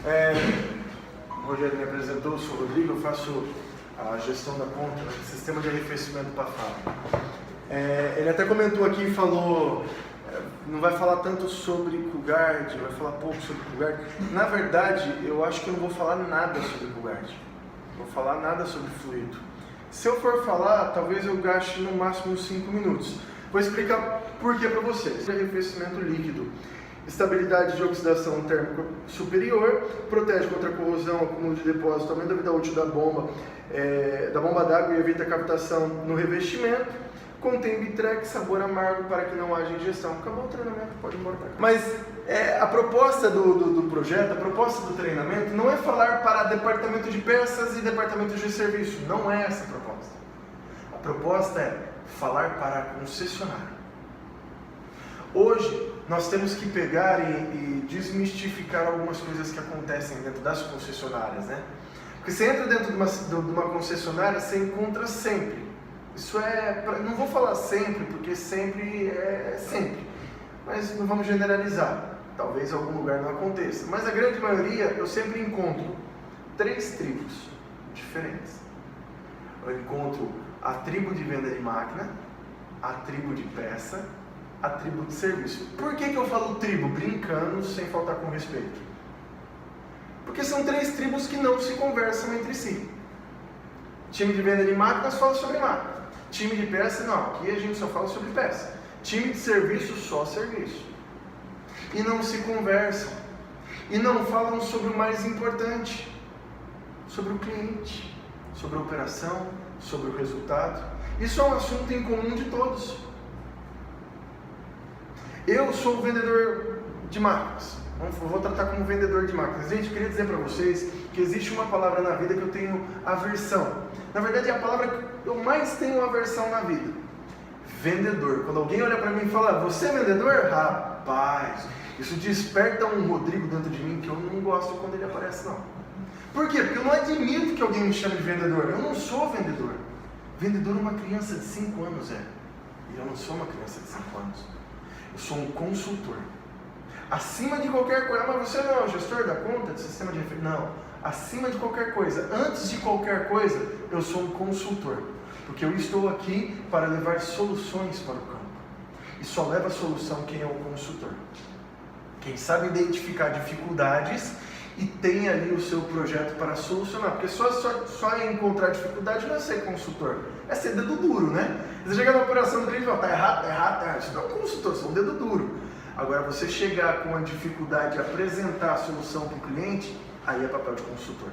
O Rogério me apresentou, eu sou o Rodrigo, eu faço a gestão da conta, sistema de arrefecimento para a fábrica. Ele até comentou aqui e falou, não vai falar tanto sobre CoolGuard, vai falar pouco sobre CoolGuard. Na verdade, eu acho que eu não vou falar nada sobre CoolGuard, não vou falar nada sobre fluido. Se eu for falar, talvez eu gaste no máximo uns 5 minutos. Vou explicar por que para vocês. Arrefecimento líquido. Estabilidade de oxidação térmica superior, protege contra corrosão, acúmulo de depósito, aumenta a vida útil da bomba d'água e evita a captação no revestimento, contém Bitrex, sabor amargo para que não haja ingestão. Acabou o treinamento, pode ir embora para cá. Mas a proposta do projeto, a proposta do treinamento não é falar para departamento de peças e departamento de serviço, não é essa a proposta. A proposta é falar para a concessionária. Hoje, nós temos que pegar e desmistificar algumas coisas que acontecem dentro das concessionárias, né? Porque você entra dentro de uma concessionária, você encontra sempre. Isso não vou falar sempre, porque sempre é sempre. Mas não vamos generalizar. Talvez em algum lugar não aconteça. Mas a grande maioria, eu sempre encontro 3 tribos diferentes. Eu encontro a tribo de venda de máquina, a tribo de peça, a tribo de serviço. Por que eu falo tribo? Brincando, sem faltar com respeito. Porque são 3 tribos que não se conversam entre si. Time de venda de máquinas fala sobre máquina. Time de peça, não. Aqui a gente só fala sobre peça. Time de serviço, só serviço. E não se conversam. E não falam sobre o mais importante. Sobre o cliente. Sobre a operação. Sobre o resultado. Isso é um assunto em comum de todos. Eu sou o vendedor de máquinas. Vou tratar como vendedor de máquinas. Gente, eu queria dizer para vocês que existe uma palavra na vida que eu tenho aversão. Na verdade, é a palavra que eu mais tenho aversão na vida. Vendedor. Quando alguém olha para mim e fala, você é vendedor? Rapaz, isso desperta um Rodrigo dentro de mim que eu não gosto quando ele aparece, não. Por quê? Porque eu não admito que alguém me chame de vendedor. Eu não sou vendedor. Vendedor é uma criança de 5 anos, E eu não sou uma criança de 5 anos. Eu sou um consultor. Acima de qualquer coisa. Mas você não é o gestor da conta, do sistema de referência? Não. Acima de qualquer coisa. Antes de qualquer coisa, eu sou um consultor. Porque eu estou aqui para levar soluções para o campo. E só leva solução quem é o consultor. Quem sabe identificar dificuldades e tem ali o seu projeto para solucionar. Porque só encontrar dificuldade não é ser consultor. É ser dedo duro, né? Você chega na operação do cliente e fala, tá errado. Isso não é um consultor, isso é um dedo duro. Agora, você chegar com a dificuldade e apresentar a solução para o cliente, aí é papel de consultor.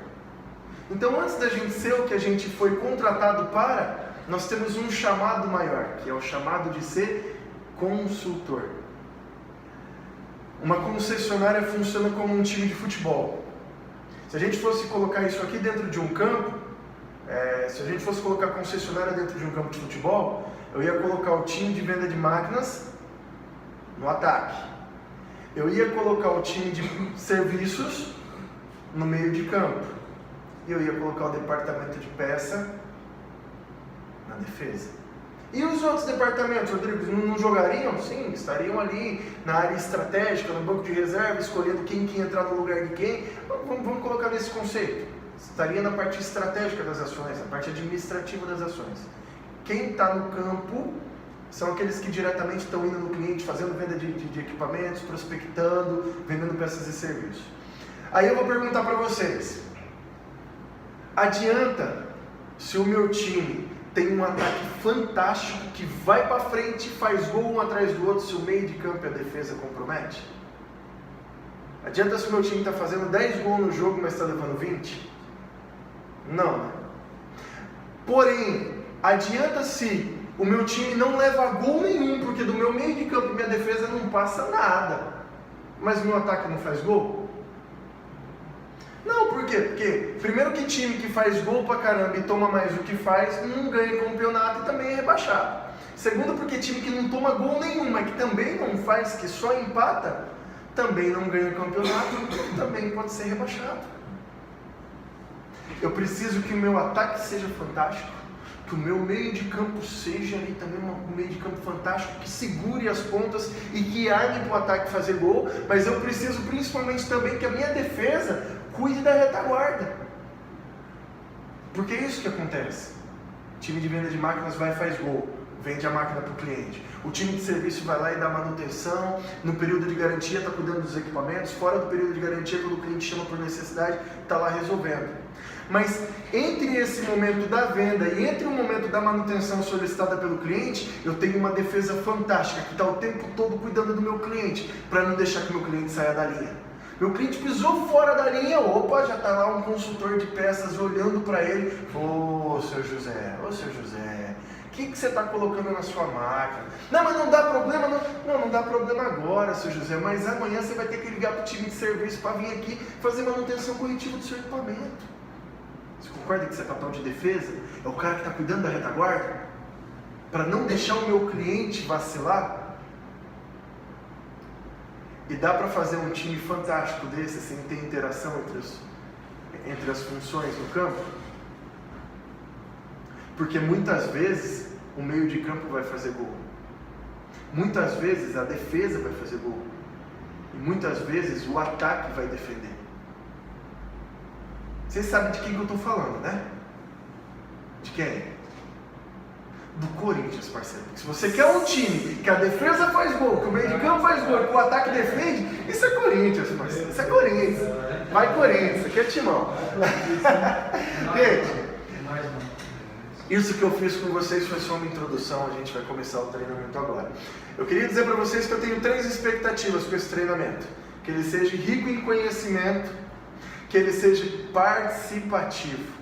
Então, antes da gente ser o que a gente foi contratado para, nós temos um chamado maior, que é o chamado de ser consultor. Uma concessionária funciona como um time de futebol. Se a gente fosse colocar isso aqui dentro de um campo, se a gente fosse colocar a concessionária dentro de um campo de futebol, eu ia colocar o time de venda de máquinas no ataque. Eu ia colocar o time de serviços no meio de campo. E eu ia colocar o departamento de peça na defesa. E os outros departamentos, Rodrigo, não jogariam? Sim, estariam ali na área estratégica, no banco de reserva, escolhendo quem que ia entrar no lugar de quem. Vamos colocar nesse conceito. Estaria na parte estratégica das ações, na parte administrativa das ações. Quem está no campo são aqueles que diretamente estão indo no cliente, fazendo venda de equipamentos, prospectando, vendendo peças e serviços. Aí eu vou perguntar para vocês, adianta se o meu time tem um ataque fantástico que vai para frente, faz gol um atrás do outro, se o meio de campo e a defesa compromete? Adianta se o meu time está fazendo 10 gols no jogo, mas está levando 20? Não, né? Porém, adianta se o meu time não leva gol nenhum, porque do meu meio de campo e minha defesa não passa nada, mas o meu ataque não faz gol? Não, por quê? Porque primeiro que time que faz gol pra caramba e toma mais do que faz, não ganha campeonato e também é rebaixado. Segundo, porque time que não toma gol nenhum, mas que também não faz, que só empata, também não ganha campeonato e também pode ser rebaixado. Eu preciso que o meu ataque seja fantástico, que o meu meio de campo seja ali também um meio de campo fantástico, que segure as pontas e que arme para o ataque fazer gol, mas eu preciso principalmente também que a minha defesa cuide da retaguarda. Porque é isso que acontece. O time de venda de máquinas vai e faz gol, vende a máquina para o cliente. O time de serviço vai lá e dá manutenção, no período de garantia está cuidando dos equipamentos, fora do período de garantia, quando o cliente chama por necessidade, está lá resolvendo. Mas entre esse momento da venda e entre o momento da manutenção solicitada pelo cliente, eu tenho uma defesa fantástica, que está o tempo todo cuidando do meu cliente, para não deixar que o meu cliente saia da linha. Meu cliente pisou fora da linha, opa, já está lá um consultor de peças olhando para ele. Ô, seu José, o que você está colocando na sua máquina? Não, mas não dá problema, não dá problema agora, seu José, mas amanhã você vai ter que ligar para o time de serviço para vir aqui fazer manutenção corretiva do seu equipamento. Você concorda que isso é papel de defesa? É o cara que está cuidando da retaguarda? Para não deixar o meu cliente vacilar? E dá para fazer um time fantástico desse sem ter interação entre as funções no campo? Porque muitas vezes o meio de campo vai fazer gol. Muitas vezes a defesa vai fazer gol. E muitas vezes o ataque vai defender. Vocês sabem de quem que eu estou falando, né? De quem? Do Corinthians, parceiro. Se você quer um time que a defesa faz gol, que o meio de campo faz gol, que o ataque defende, isso é Corinthians, parceiro. Isso é Corinthians. Vai Corinthians, isso aqui é timão. Gente, isso que eu fiz com vocês foi só uma introdução, a gente vai começar o treinamento agora. Eu queria dizer para vocês que eu tenho 3 expectativas com esse treinamento. Que ele seja rico em conhecimento, que ele seja participativo.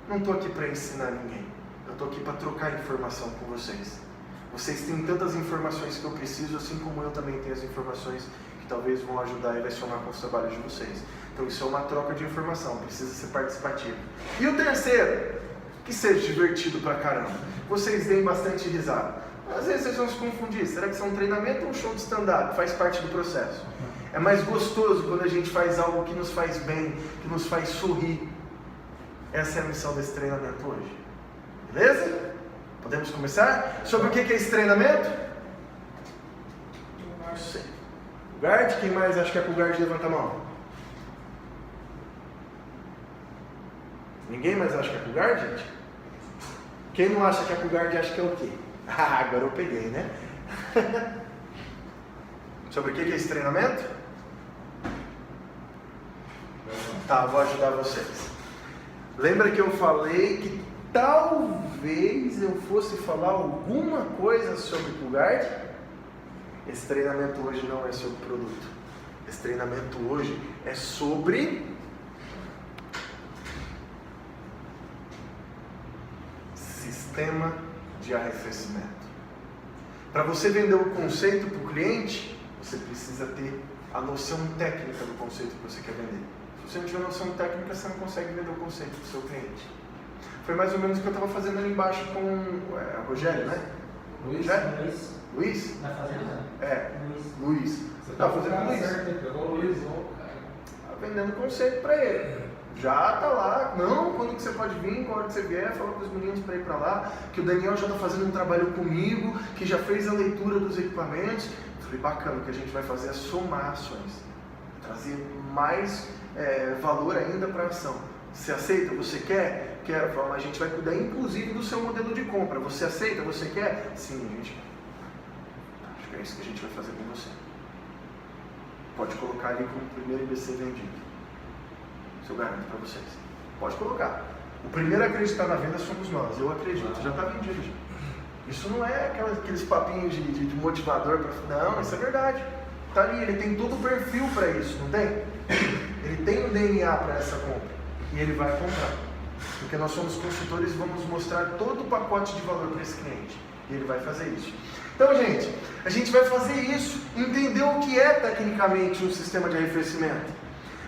Não estou aqui para ensinar ninguém. Eu estou aqui para trocar informação com vocês. Vocês têm tantas informações que eu preciso, assim como eu também tenho as informações que talvez vão ajudar e vai somar com os trabalhos de vocês. Então isso é uma troca de informação, precisa ser participativo. E o terceiro, que seja divertido pra caramba. Vocês deem bastante risada. Às vezes vocês vão se confundir, será que isso é um treinamento ou um show de stand-up? Faz parte do processo. É mais gostoso quando a gente faz algo que nos faz bem, que nos faz sorrir. Essa é a missão desse treinamento hoje. Beleza? Podemos começar? Sobre o que é esse treinamento? Não sei. O guard? Quem mais acha que é com o guard? Levanta a mão. Ninguém mais acha que é com o guard, gente? Quem não acha que é com o guard acha que é o quê? Ah, agora eu peguei, né? Sobre o que é esse treinamento? Tá, vou ajudar vocês. Lembra que eu falei que talvez eu fosse falar alguma coisa sobre o guard? Esse treinamento hoje não é sobre produto. Esse treinamento hoje é sobre sistema de arrefecimento. Para você vender o conceito para o cliente, você precisa ter a noção técnica do conceito que você quer vender. Se você não tiver noção técnica, você não consegue vender o conceito para o seu cliente. Foi mais ou menos o que eu estava fazendo ali embaixo com o Rogério, né? Luiz? Tá fazendo? É, Luiz. Você está fazendo com o Luiz? Tá vendendo conceito para ele. Já tá lá, não, quando que você pode vir, quando que você vier, fala com os meninos para ir para lá, que o Daniel já está fazendo um trabalho comigo, que já fez a leitura dos equipamentos. Eu falei, bacana, o que a gente vai fazer é somar ações, trazer mais valor ainda para a ação. Você aceita? Você quer? Quero. Fala, a gente vai cuidar inclusive do seu modelo de compra. Você aceita? Você quer? Sim, gente. Acho que é isso que a gente vai fazer com você. Pode colocar ali como primeiro IBC vendido. Eu garanto para vocês. Pode colocar. O primeiro a acreditar na venda somos nós. Eu acredito. Já está vendido. Já. Isso não é aqueles papinhos de motivador. Não, isso é verdade. Está ali. Ele tem todo o perfil para isso, não tem? Ele tem o DNA para essa compra. E ele vai comprar. Porque nós somos consultores e vamos mostrar todo o pacote de valor para esse cliente. E ele vai fazer isso. Então, gente, a gente vai fazer isso. Entender o que é tecnicamente um sistema de arrefecimento.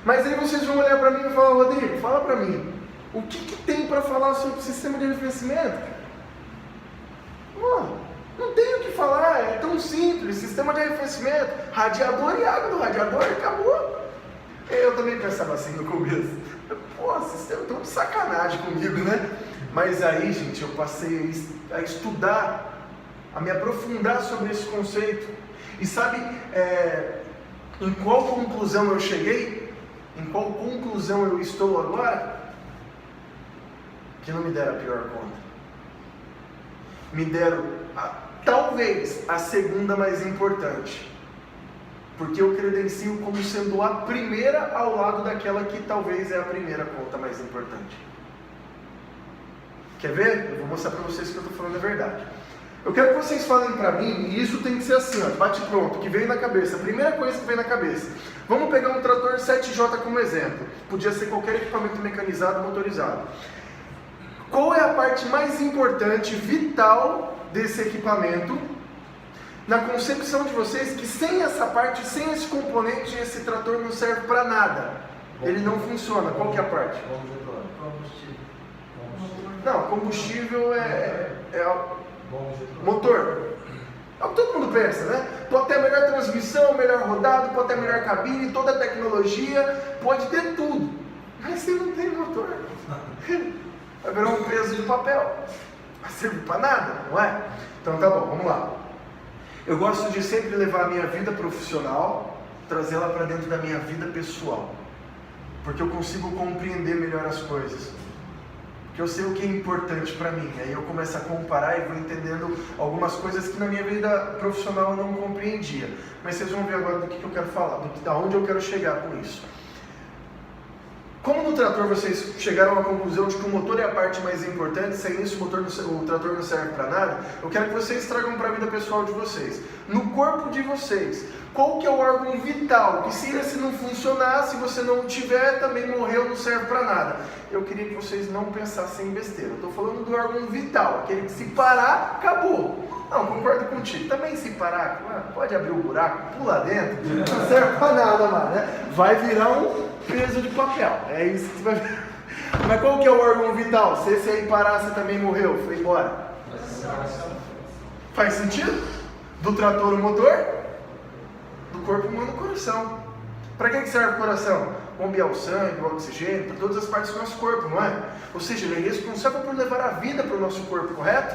Mas aí vocês vão olhar para mim e falar, Rodrigo, fala para mim, o que tem para falar sobre o sistema de arrefecimento? Não tem o que falar, é tão simples, sistema de arrefecimento, radiador e água do radiador, acabou. Eu também pensava assim no começo, pô, sistema tão de sacanagem comigo, né? Mas aí, gente, eu passei a estudar, a me aprofundar sobre esse conceito. E sabe em qual conclusão eu cheguei? Em qual conclusão eu estou agora? Que não me deram a pior conta. Me deram, talvez, a segunda mais importante. Porque eu credencio como sendo a primeira ao lado daquela que talvez é a primeira conta mais importante. Quer ver? Eu vou mostrar para vocês que eu estou falando a verdade. Eu quero que vocês falem para mim, e isso tem que ser assim, ó, bate pronto, que vem na cabeça. A primeira coisa que vem na cabeça. Vamos pegar um trator 7J como exemplo. Podia ser qualquer equipamento mecanizado, motorizado. Qual é a parte mais importante, vital desse equipamento? Na concepção de vocês, que sem essa parte, sem esse componente, esse trator não serve para nada. Ele não funciona. Qual que é a parte? Não, combustível é motor. É o que todo mundo pensa, né? Pode ter a melhor transmissão, melhor rodado, pode ter a melhor cabine, toda a tecnologia, pode ter tudo. Mas se não tem motor, vai virar um peso de papel. Vai servir para nada, não é? Então tá bom, vamos lá. Eu gosto de sempre levar a minha vida profissional, trazê-la para dentro da minha vida pessoal. Porque eu consigo compreender melhor as coisas. Porque eu sei o que é importante para mim. Aí eu começo a comparar e vou entendendo algumas coisas que na minha vida profissional eu não compreendia. Mas vocês vão ver agora do que eu quero falar, da onde eu quero chegar com isso. Como no trator vocês chegaram à conclusão de que o motor é a parte mais importante, sem isso o trator não serve para nada, eu quero que vocês tragam para a vida pessoal de vocês. No corpo de vocês, qual que é o órgão vital, que se esse não funcionar, se você não tiver, também morreu, não serve para nada. Eu queria que vocês não pensassem em besteira. Eu estou falando do órgão vital, aquele que se parar, acabou. Não, concordo contigo. Também se parar, pode abrir o buraco, pula dentro, não serve para nada mais, né? Vai virar um peso de papel. É isso que você vai ver. Mas qual que é o órgão vital? Se esse aí parar, você também morreu, foi embora. Faz sentido? Do trator o motor, do corpo humano o coração. Para que serve o coração? Bombear o sangue, o oxigênio, para todas as partes do nosso corpo, não é? Ou seja, ele é responsável por levar a vida para o nosso corpo, correto?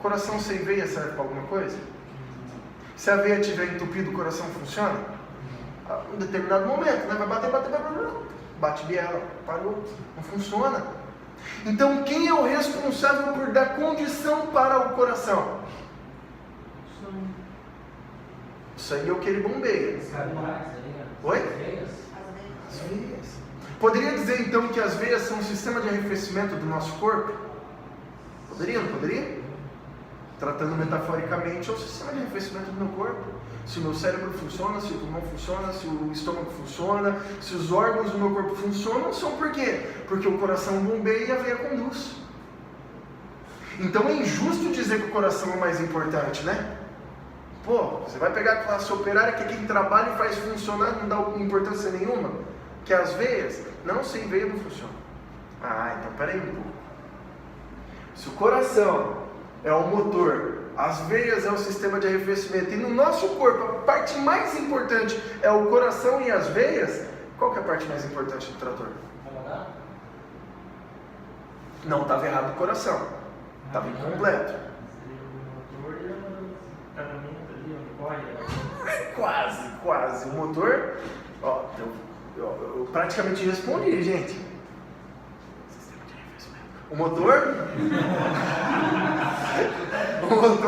Coração sem veia serve para alguma coisa? Se a veia estiver entupida, o coração funciona? Em um determinado momento, né? Vai bater, bate biela, parou, não funciona. Então, quem é o responsável por dar condição para o coração? Isso aí é o que ele bombeia. Oi? As veias. Poderia dizer então que as veias são um sistema de arrefecimento do nosso corpo? Poderia, não poderia? Tratando metaforicamente, é o sistema de arrefecimento do meu corpo. Se o meu cérebro funciona, se o pulmão funciona, se o estômago funciona, se os órgãos do meu corpo funcionam, são por quê? Porque o coração bombeia e a veia conduz. Então é injusto dizer que o coração é o mais importante, né? Pô, você vai pegar a classe operária que quem trabalha e faz funcionar não dá importância nenhuma? Que as veias? Não, sem veia não funciona. Então peraí um pouco. Se o coração é o motor, as veias é o sistema de arrefecimento, e no nosso corpo a parte mais importante é o coração e as veias, qual que é a parte mais importante do trator? Não estava errado o coração, estava incompleto. Quase. O motor, eu praticamente respondi, gente. Sistema de arrefecimento. O motor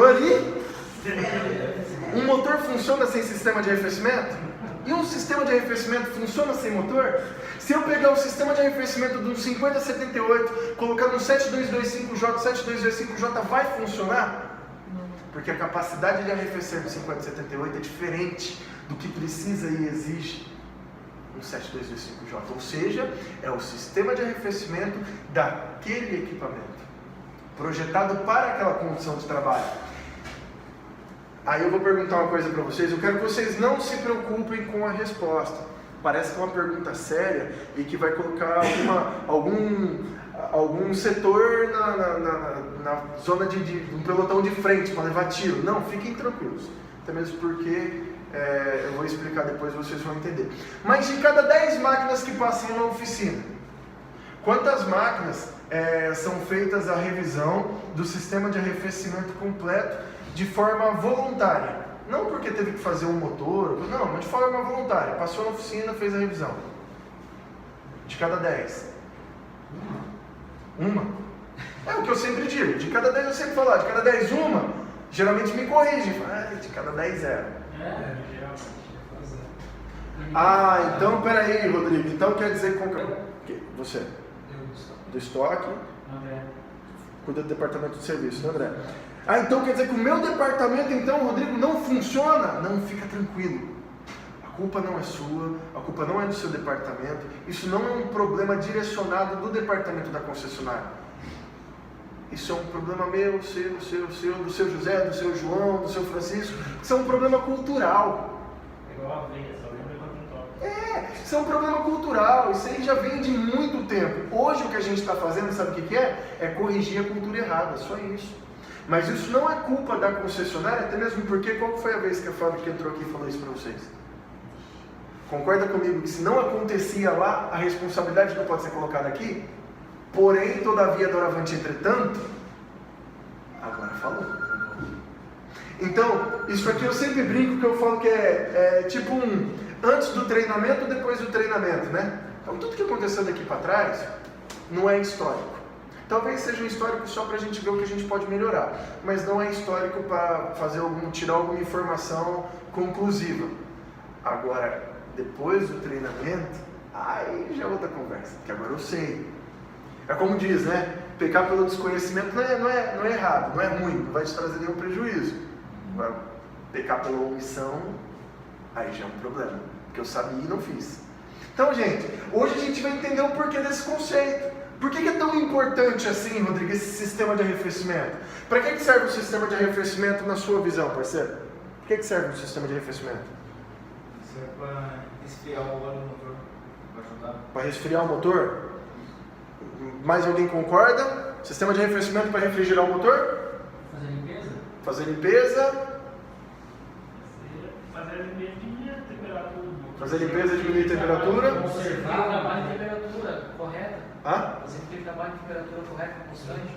ali. Um motor funciona sem sistema de arrefecimento? E um sistema de arrefecimento funciona sem motor? Se eu pegar o sistema de arrefecimento do 5078, colocar no 7225J, 7225J vai funcionar? Porque a capacidade de arrefecer do 5078 é diferente do que precisa e exige no 7225J. Ou seja, é o sistema de arrefecimento daquele equipamento, projetado para aquela condição de trabalho. Aí eu vou perguntar uma coisa para vocês, eu quero que vocês não se preocupem com a resposta. Parece que é uma pergunta séria e que vai colocar algum setor na zona de um pelotão de frente para levar tiro. Não, fiquem tranquilos. Até mesmo porque eu vou explicar depois, vocês vão entender. Mas de cada 10 máquinas que passam na oficina, quantas máquinas são feitas a revisão do sistema de arrefecimento completo de forma voluntária? Não porque teve que fazer um motor, não, mas de forma voluntária. Passou na oficina, fez a revisão. De cada 10. Uma? É o que eu sempre digo. De cada 10 eu sempre falo, de cada 10 uma, geralmente me corrige. De cada 10 0. Ah, então peraí, Rodrigo. Então quer dizer que você? Do estoque. André. Cuida do departamento de serviço, né, André? Ah, então quer dizer que o meu departamento, então, Rodrigo, não funciona? Não, fica tranquilo. A culpa não é sua, a culpa não é do seu departamento. Isso não é um problema direcionado do departamento da concessionária. Isso é um problema meu, seu, do seu José, do seu João, do seu Francisco. Isso é um problema cultural. É igual a veia, só lembra quando toca. Isso é um problema cultural. Isso aí já vem de muito tempo. Hoje o que a gente está fazendo, sabe o que é? É corrigir a cultura errada, só isso. Mas isso não é culpa da concessionária, até mesmo porque qual foi a vez que a fábrica entrou aqui e falou isso para vocês? Concorda comigo que se não acontecia lá, a responsabilidade não pode ser colocada aqui? Porém, todavia, doravante, entretanto, agora falou. Então, isso aqui eu sempre brinco que eu falo que é tipo antes do treinamento, depois do treinamento, né? Então, tudo que aconteceu daqui para trás não é histórico. Talvez seja um histórico só para a gente ver o que a gente pode melhorar, mas não é histórico para tirar alguma informação conclusiva. Agora, depois do treinamento, aí já é outra conversa, porque agora eu sei. É como diz, né? Pecar pelo desconhecimento não é errado, não é ruim, não vai te trazer nenhum prejuízo. Agora, pecar pela omissão, aí já é um problema, porque eu sabia e não fiz. Então, gente, hoje a gente vai entender o porquê desse conceito. Por que é tão importante assim, Rodrigo, esse sistema de arrefecimento? Para que serve o sistema de arrefecimento na sua visão, parceiro? Por que serve o sistema de arrefecimento? Serve para resfriar o óleo do motor. Para ajudar. Para resfriar o motor? Mais alguém concorda? Sistema de arrefecimento para refrigerar o motor? Fazer limpeza? Fazer limpeza. Fazer limpeza e diminuir a temperatura do motor. Fazer limpeza e diminuir a temperatura. Conservar o trabalho de temperatura correta. Hã? Você tem que trabalhar de temperatura correta, constante.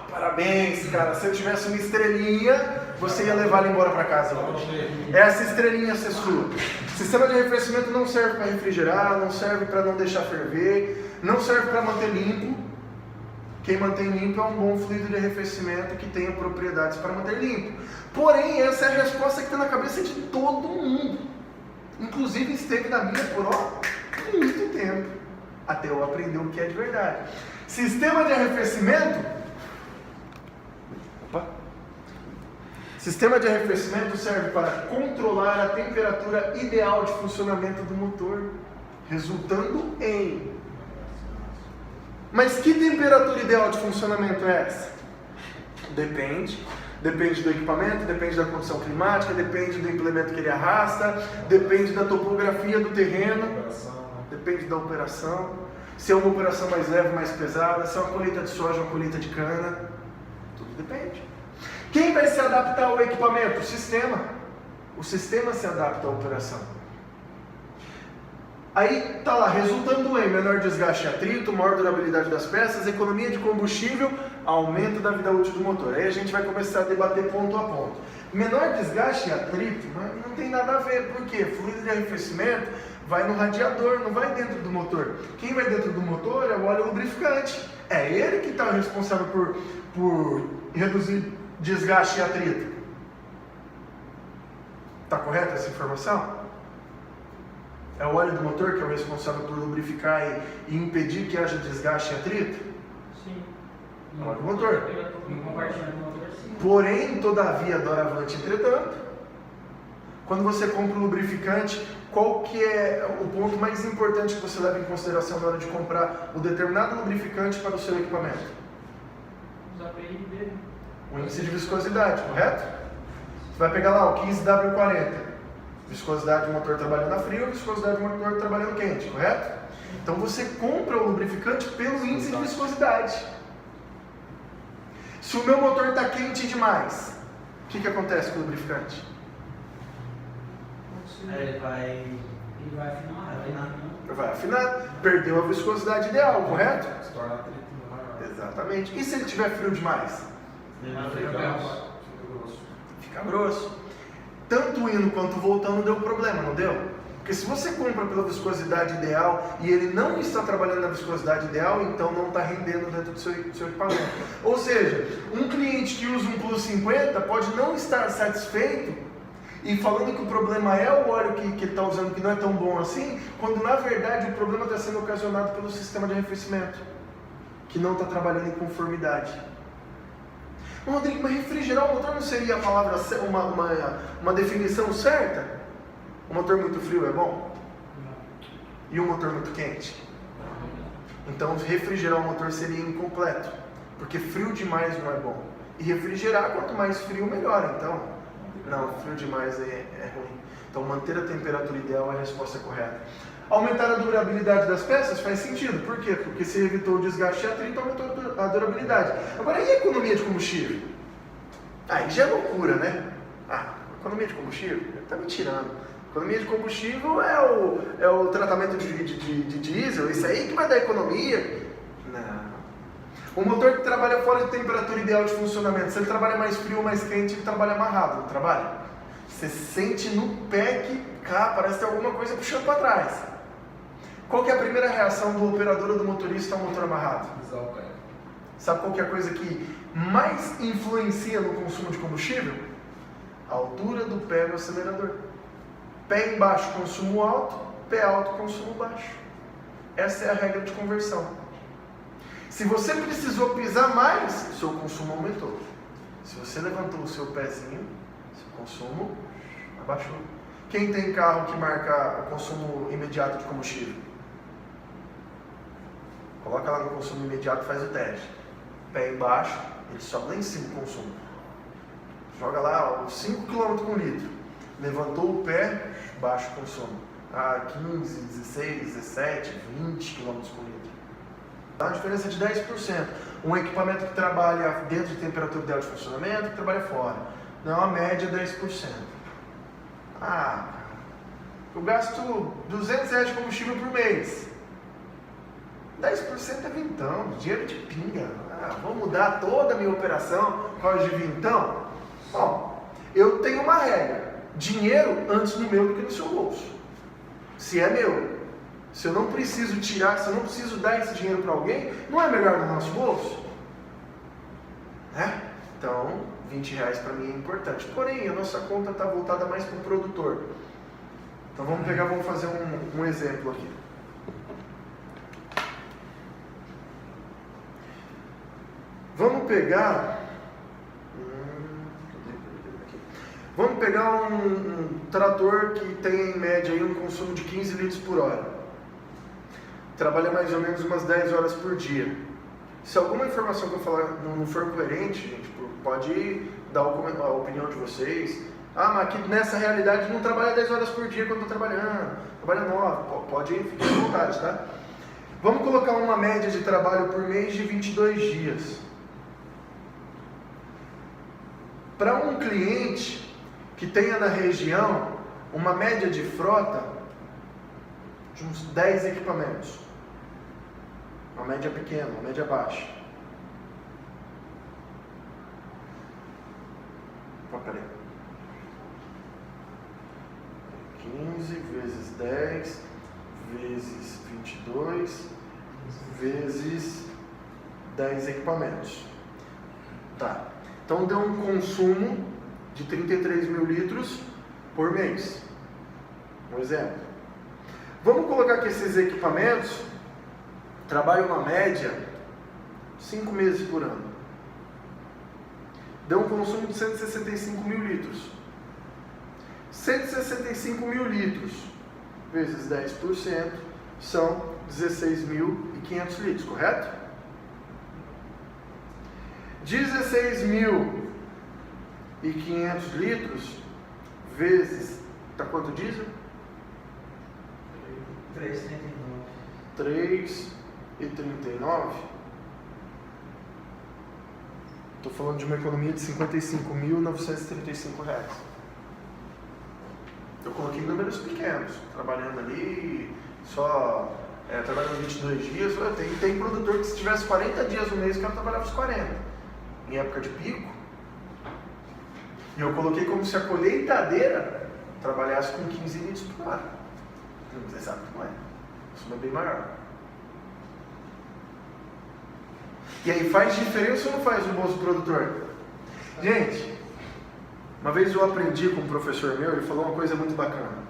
Parabéns, cara. Se eu tivesse uma estrelinha, você ia levar ela embora para casa hoje. Essa estrelinha ia ser sua. Sistema de arrefecimento não serve para refrigerar, não serve para não deixar ferver, não serve para manter limpo. Quem mantém limpo é um bom fluido de arrefecimento que tenha propriedades para manter limpo. Porém, essa é a resposta que está na cabeça de todo mundo. Inclusive esteve na minha por muito tempo. Até eu aprender o que é de verdade. Sistema de arrefecimento. Sistema de arrefecimento serve para controlar a temperatura ideal de funcionamento do motor, resultando em... Mas que temperatura ideal de funcionamento é essa? Depende do equipamento, depende da condição climática, depende do implemento que ele arrasta, depende da topografia do terreno, depende da operação, se é uma operação mais leve, mais pesada, se é uma colheita de soja, uma colheita de cana, tudo depende. Quem vai se adaptar ao equipamento? O sistema. O sistema se adapta à operação. Aí está lá, resultando em menor desgaste e atrito, maior durabilidade das peças, economia de combustível, aumento da vida útil do motor. Aí a gente vai começar a debater ponto a ponto. Menor desgaste e atrito não tem nada a ver, porque fluido de arrefecimento vai no radiador, não vai dentro do motor. Quem vai dentro do motor é o óleo lubrificante. É ele que está responsável por reduzir desgaste e atrito. Está correta essa informação? É o óleo do motor que é o responsável por lubrificar e impedir que haja desgaste e atrito? Sim. É o óleo do motor. No compartimento do motor, sim. Porém, todavia, doravante, entretanto, quando você compra um lubrificante, qual que é o ponto mais importante que você leva em consideração na hora de comprar o determinado lubrificante para o seu equipamento? Os API dele. O índice de viscosidade, correto? Você vai pegar lá o 15W40. Viscosidade do motor trabalhando a frio, viscosidade do motor trabalhando quente, correto? Então você compra o lubrificante pelo índice de viscosidade. Se o meu motor está quente demais, o que acontece com o lubrificante? Ele vai afinar. Vai afinar, perdeu a viscosidade ideal, correto? Se torna atrito maior. Exatamente. E se ele tiver frio demais? Ele vai ficar grosso. Fica grosso. tanto indo quanto voltando deu problema, não deu? Porque se você compra pela viscosidade ideal e ele não está trabalhando na viscosidade ideal, então não está rendendo dentro do seu equipamento. Ou seja, um cliente que usa um Plus 50 pode não estar satisfeito e falando que o problema é o óleo que ele está usando, que não é tão bom assim, quando na verdade o problema está sendo ocasionado pelo sistema de arrefecimento, que não está trabalhando em conformidade. Rodrigo, mas refrigerar o motor não seria a palavra, uma definição certa? O motor muito frio é bom? E um motor muito quente? Então refrigerar o motor seria incompleto, porque frio demais não é bom. E refrigerar, quanto mais frio, melhor. Então, não, frio demais é ruim. Então manter a temperatura ideal é a resposta correta. Aumentar a durabilidade das peças faz sentido. Por quê? Porque se evitou o desgaste e atrito, aumentou a durabilidade. Agora, e a economia de combustível? Aí já é loucura, né? Economia de combustível? Tá me tirando. Economia de combustível é o tratamento de diesel, isso aí que vai dar economia. Não. O motor que trabalha fora de temperatura ideal de funcionamento, se ele trabalha mais frio ou mais quente, ele trabalha amarrado, não trabalha? Você sente no pé que, parece ter alguma coisa puxando para trás. Qual que é a primeira reação do operador ou do motorista ao motor amarrado? Sabe qual que é a coisa que mais influencia no consumo de combustível? A altura do pé no acelerador. Pé embaixo, consumo alto, pé alto, consumo baixo. Essa é a regra de conversão. Se você precisou pisar mais, seu consumo aumentou. Se você levantou o seu pezinho, seu consumo abaixou. Quem tem carro que marca o consumo imediato de combustível? Coloca lá no consumo imediato e faz o teste. Pé embaixo, ele sobe lá em cima o consumo. Joga lá os 5 km por litro. Levantou o pé, baixo o consumo. 15, 16, 17, 20 km por litro. Dá uma diferença de 10%. Um equipamento que trabalha dentro de temperatura ideal de funcionamento, que trabalha fora. Não é uma média 10%. Eu gasto R$200 de combustível por mês. 10% é vintão, dinheiro de pinga. Vou mudar toda a minha operação por causa de vintão? Bom, eu tenho uma regra. Dinheiro antes no meu do que no seu bolso. Se é meu, se eu não preciso tirar, se eu não preciso dar esse dinheiro para alguém, não é melhor no nosso bolso? Né? Então, R$20 para mim é importante. Porém, a nossa conta está voltada mais para o produtor. Então vamos fazer um exemplo aqui. Vamos pegar um trator que tem em média aí um consumo de 15 litros por hora. Trabalha mais ou menos umas 10 horas por dia. Se alguma informação que eu falar não for coerente, gente, pode dar a opinião de vocês. Mas aqui nessa realidade não trabalha 10 horas por dia quando estou trabalhando. Trabalha 9, pode ficar à vontade, tá? Vamos colocar uma média de trabalho por mês de 22 dias. Para um cliente que tenha na região uma média de frota de uns 10 equipamentos. Uma média pequena, uma média baixa. Peraí. 15 vezes 10 vezes 22 vezes 10 equipamentos. Tá. Então deu um consumo de 33 mil litros por mês. Um exemplo. Vamos colocar que esses equipamentos trabalham uma média 5 meses por ano. Deu um consumo de 165 mil litros. 165 mil litros vezes 10% são 16.500 litros, correto? 16.500 litros vezes, tá quanto diesel? 3,39. Estou falando de uma economia de R$55.935. Eu coloquei números pequenos, trabalhando ali, trabalhando 22 dias. Tem produtor que se tivesse 40 dias no mês, o cara trabalhava os 40. Em época de pico. E eu coloquei como se a colheitadeira trabalhasse com 15 litros por hora. Você sabe que não é. Isso é bem maior. E aí, faz diferença ou não faz no bolso do produtor? Gente, uma vez eu aprendi com um professor meu, ele falou uma coisa muito bacana.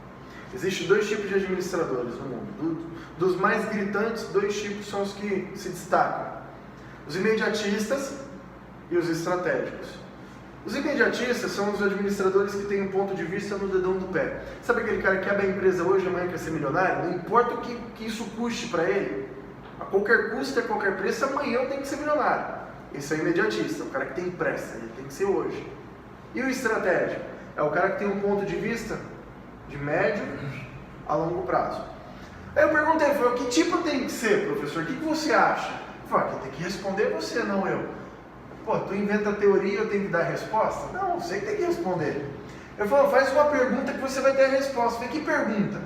Existem 2 tipos de administradores no mundo. Dos mais gritantes, 2 tipos são os que se destacam. Os imediatistas e os estratégicos. Os imediatistas são os administradores que têm um ponto de vista no dedão do pé. Sabe aquele cara que abre a empresa hoje e amanhã quer ser milionário? Não importa o que isso custe para ele. A qualquer custo, a qualquer preço, amanhã eu tenho que ser milionário. Esse é o imediatista, o cara que tem pressa, ele tem que ser hoje. E o estratégico? É o cara que tem um ponto de vista de médio a longo prazo. Aí eu perguntei, que tipo tem que ser, professor? O que você acha? Eu falei, quem tem que responder é você, não eu. Pô, tu inventa a teoria e eu tenho que dar a resposta? Não, você que tem que responder. Eu falei, faz uma pergunta que você vai ter a resposta. Eu falei, que pergunta?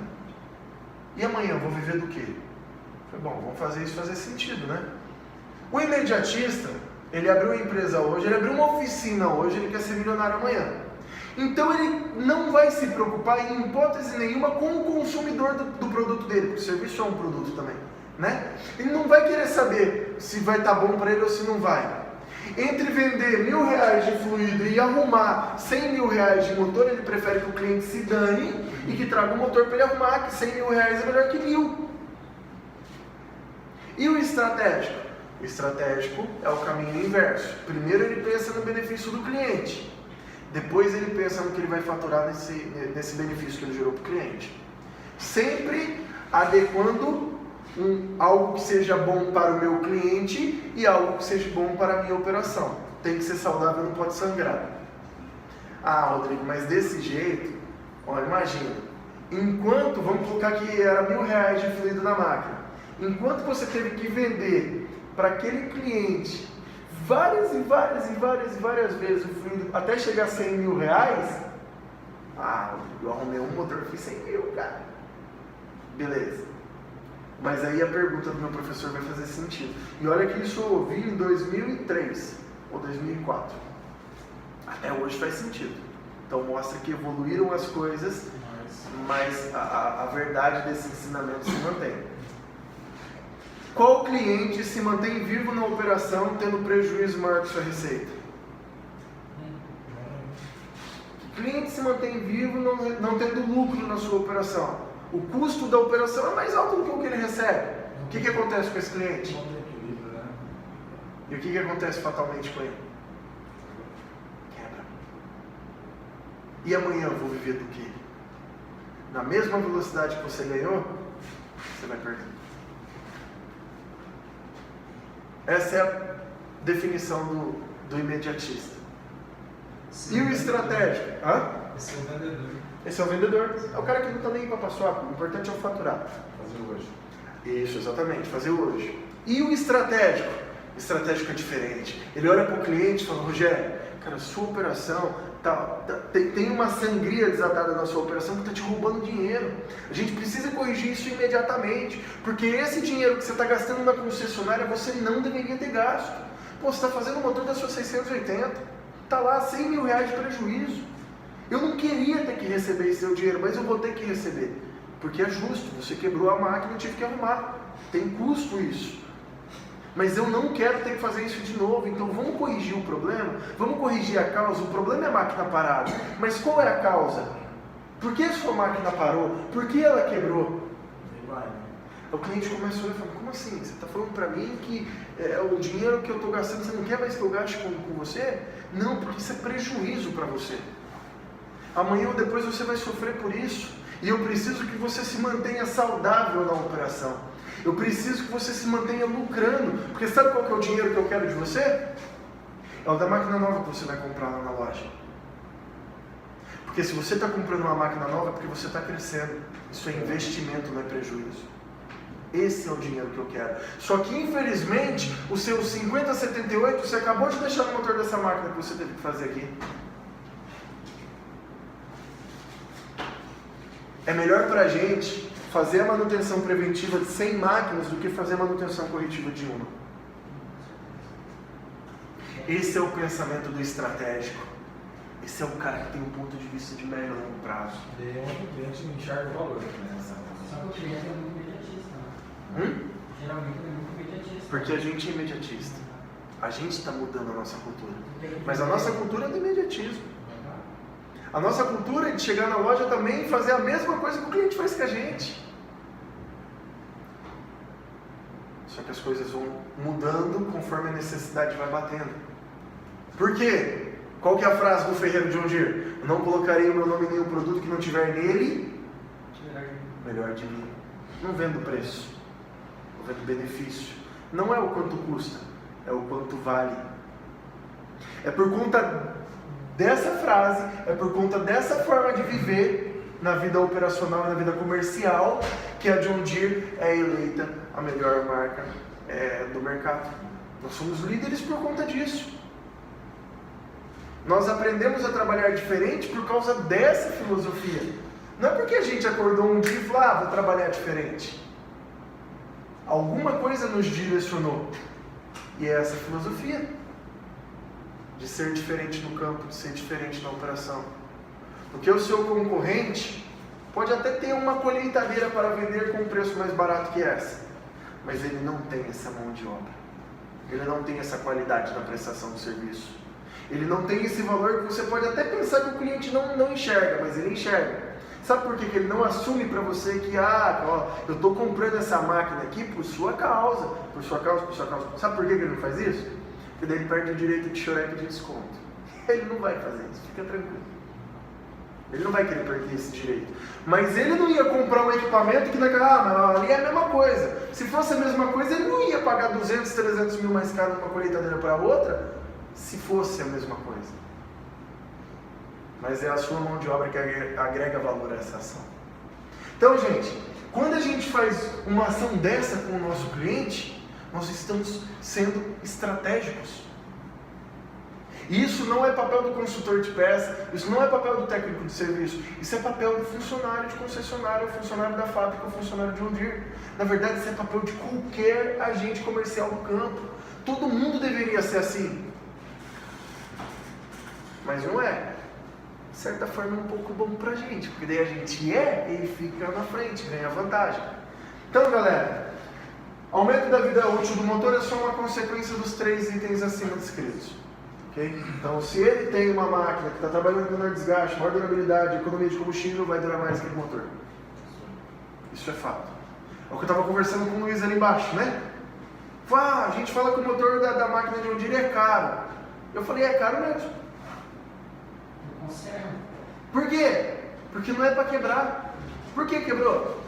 E amanhã, eu vou viver do quê? Eu falei, bom, vamos fazer isso fazer sentido, né? O imediatista, ele abriu uma empresa hoje, ele abriu uma oficina hoje, ele quer ser milionário amanhã. Então ele não vai se preocupar em hipótese nenhuma com o consumidor do produto dele, porque o serviço é um produto também, né? Ele não vai querer saber se vai estar bom para ele ou se não vai. Entre vender R$1.000 de fluido e arrumar R$100.000 de motor, ele prefere que o cliente se dane e que traga um motor para ele arrumar, que R$100.000 é melhor que 1.000. E o estratégico? O estratégico é o caminho inverso. Primeiro ele pensa no benefício do cliente. Depois ele pensa no que ele vai faturar nesse benefício que ele gerou para o cliente. Sempre adequando algo que seja bom para o meu cliente e algo que seja bom para a minha operação. Tem que ser saudável, não pode sangrar. Ah, Rodrigo, mas desse jeito, olha, imagina. Enquanto, vamos colocar que era R$1.000 de fluido na máquina. Enquanto você teve que vender para aquele cliente várias vezes o fluido até chegar a R$100.000, ah, eu arrumei um motor, fiz R$100.000, cara. Beleza. Mas aí a pergunta do meu professor vai fazer sentido. E olha que isso eu ouvi em 2003 ou 2004. Até hoje faz sentido. Então mostra que evoluíram as coisas, mas a verdade desse ensinamento se mantém. Qual cliente se mantém vivo na operação tendo prejuízo maior que sua receita? Que cliente se mantém vivo não tendo lucro na sua operação? O custo da operação é mais alto do que o que ele recebe. O que acontece com esse cliente? E o que acontece fatalmente com ele? Quebra. E amanhã eu vou viver do quê? Na mesma velocidade que você ganhou, você vai perder. Essa é a definição do imediatista. Sim, e o estratégico? Esse é o vendedor. Esse é o vendedor. É o cara que não está nem para passar. O importante é o faturar. Fazer hoje. Isso, exatamente. Fazer hoje. E o estratégico? O estratégico é diferente. Ele olha para o cliente e fala, Rogério, cara, sua operação tem uma sangria desatada na sua operação que está te roubando dinheiro. A gente precisa corrigir isso imediatamente, porque esse dinheiro que você está gastando na concessionária, você não deveria ter gasto. Pô, você está fazendo o motor da sua 680, está lá R$100.000 de prejuízo. Eu não queria ter que receber esse seu dinheiro, mas eu vou ter que receber, porque é justo, você quebrou a máquina, eu tive que arrumar, tem custo isso. Mas eu não quero ter que fazer isso de novo, então vamos corrigir o problema, vamos corrigir a causa. O problema é a máquina parada, mas qual é a causa? Por que a sua máquina parou? Por que ela quebrou? O cliente começa a olhar e fala, como assim? Você está falando para mim que o dinheiro que eu estou gastando, você não quer mais que eu gaste com você? Não, porque isso é prejuízo para você. Amanhã ou depois você vai sofrer por isso. E eu preciso que você se mantenha saudável na operação. Eu preciso que você se mantenha lucrando. Porque sabe qual que é o dinheiro que eu quero de você? É o da máquina nova que você vai comprar lá na loja. Porque se você está comprando uma máquina nova é porque você está crescendo. Isso é investimento, não é prejuízo. Esse é o dinheiro que eu quero. Só que infelizmente, os seus 5078 você acabou de deixar no motor dessa máquina que você teve que fazer aqui. É melhor para a gente fazer a manutenção preventiva de 100 máquinas do que fazer a manutenção corretiva de uma. Esse é o pensamento do estratégico. Esse é o cara que tem um ponto de vista de médio e longo prazo. O cliente enxerga o valor. Só que o cliente é muito imediatista, né? Geralmente ele é muito imediatista. Porque a gente é imediatista. A gente está mudando a nossa cultura. Mas a nossa cultura é do imediatismo. A nossa cultura é de chegar na loja também e fazer a mesma coisa que o cliente faz com a gente. Só que as coisas vão mudando conforme a necessidade vai batendo. Por quê? Qual que é a frase do ferreiro John Deere? Eu não colocarei o meu nome em nenhum produto que não tiver nele melhor de mim. Não vendo preço, eu vendo benefício. Não é o quanto custa, é o quanto vale. É por conta dessa frase, é por conta dessa forma de viver na vida operacional e na vida comercial que a John Deere é eleita a melhor marca do mercado. Nós somos líderes por conta disso. Nós aprendemos a trabalhar diferente por causa dessa filosofia. Não é porque a gente acordou um dia e falou, vou trabalhar diferente. Alguma coisa nos direcionou. E é essa filosofia. De ser diferente no campo, de ser diferente na operação. Porque o seu concorrente pode até ter uma colheitadeira para vender com um preço mais barato que essa. Mas ele não tem essa mão de obra. Ele não tem essa qualidade na prestação do serviço. Ele não tem esse valor que você pode até pensar que o cliente não enxerga, mas ele enxerga. Sabe por que ele não assume para você que, eu estou comprando essa máquina aqui por sua causa, por sua causa. Sabe por que ele não faz isso? Porque daí ele perde o direito de chorar e pedir desconto. Ele não vai fazer isso, fica tranquilo. Ele não vai querer perder esse direito. Mas ele não ia comprar um equipamento que mas ali é a mesma coisa. Se fosse a mesma coisa, ele não ia pagar 200, 300 mil mais caro numa colheitadeira para outra, se fosse a mesma coisa. Mas é a sua mão de obra que agrega valor a essa ação. Então, gente, quando a gente faz uma ação dessa com o nosso cliente, nós estamos sendo estratégicos. E isso não é papel do consultor de peça, isso não é papel do técnico de serviço, isso é papel do funcionário de concessionária, o funcionário da fábrica, o funcionário de John Deere. Na verdade, isso é papel de qualquer agente comercial do campo. Todo mundo deveria ser assim. Mas não é. De certa forma é um pouco bom pra gente, porque daí a gente e fica na frente, ganha vantagem. Então, galera, aumento da vida útil do motor é só uma consequência dos 3 itens acima descritos. Okay? Então, se ele tem uma máquina que está trabalhando com menor desgaste, maior durabilidade, economia de combustível, vai durar mais que o motor. Isso é fato. É o que eu estava conversando com o Luiz ali embaixo, né? A gente fala que o motor da máquina de John Deere é caro. Eu falei, é caro mesmo. Por quê? Porque não é para quebrar. Por que quebrou?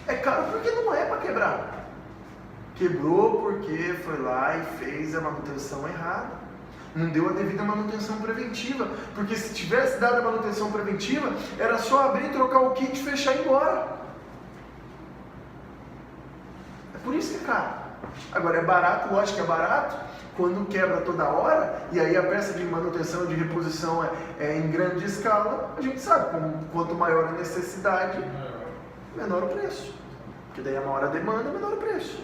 É caro porque não é para quebrar. Quebrou porque foi lá e fez a manutenção errada. Não deu a devida manutenção preventiva. Porque se tivesse dado a manutenção preventiva, era só abrir, trocar o kit e fechar e ir embora. É por isso que é caro. Agora é barato, lógico que é barato. Quando quebra toda hora, e aí a peça de manutenção, de reposição é em grande escala, a gente sabe, quanto maior a necessidade, menor o preço. Porque daí a maior a demanda, menor o preço.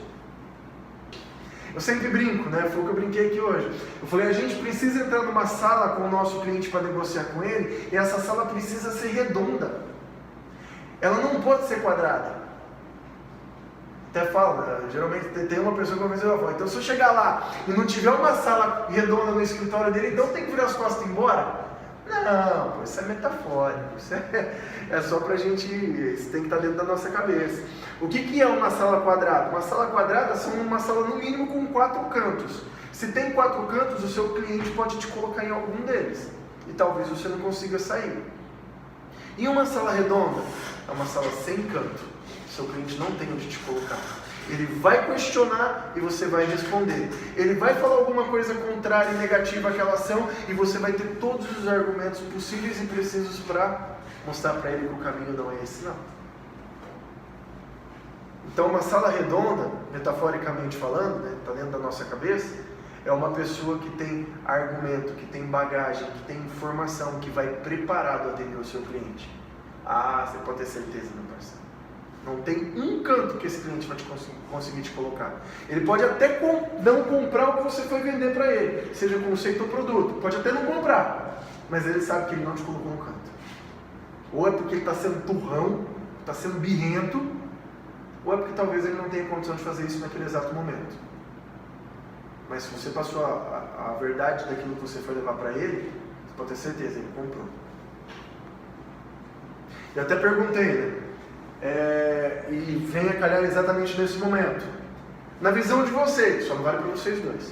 Eu sempre brinco, né? Foi o que eu brinquei aqui hoje. Eu falei, a gente precisa entrar numa sala com o nosso cliente para negociar com ele, e essa sala precisa ser redonda. Ela não pode ser quadrada. Até falo, né? Geralmente tem uma pessoa que vai fazer, então se eu chegar lá e não tiver uma sala redonda no escritório dele, então tem que virar as costas e ir embora? Não, isso é metafórico, isso é só pra gente, isso tem que estar dentro da nossa cabeça. O que é uma sala quadrada? Uma sala quadrada são uma sala no mínimo com 4 cantos. Se tem 4 cantos, o seu cliente pode te colocar em algum deles, e talvez você não consiga sair. E uma sala redonda? É uma sala sem canto. Seu cliente não tem onde te colocar. Ele vai questionar e você vai responder. Ele vai falar alguma coisa contrária e negativa àquela ação e você vai ter todos os argumentos possíveis e precisos para mostrar para ele que o caminho não é esse, não. Então, uma sala redonda, metaforicamente falando, né, está dentro da nossa cabeça, é uma pessoa que tem argumento, que tem bagagem, que tem informação, que vai preparado a atender o seu cliente. Você pode ter certeza, meu parceiro. Não tem um canto que esse cliente vai conseguir te colocar. Ele pode até não comprar o que você foi vender para ele, seja conceito ou produto. Pode até não comprar, mas ele sabe que ele não te colocou no canto. Ou é porque ele está sendo turrão, está sendo birrento, ou é porque talvez ele não tenha condição de fazer isso naquele exato momento. Mas se você passou a verdade daquilo que você foi levar para ele, você pode ter certeza, ele comprou. Eu até perguntei, né? E vem a calhar exatamente nesse momento. Na visão de vocês, só não vale para vocês dois.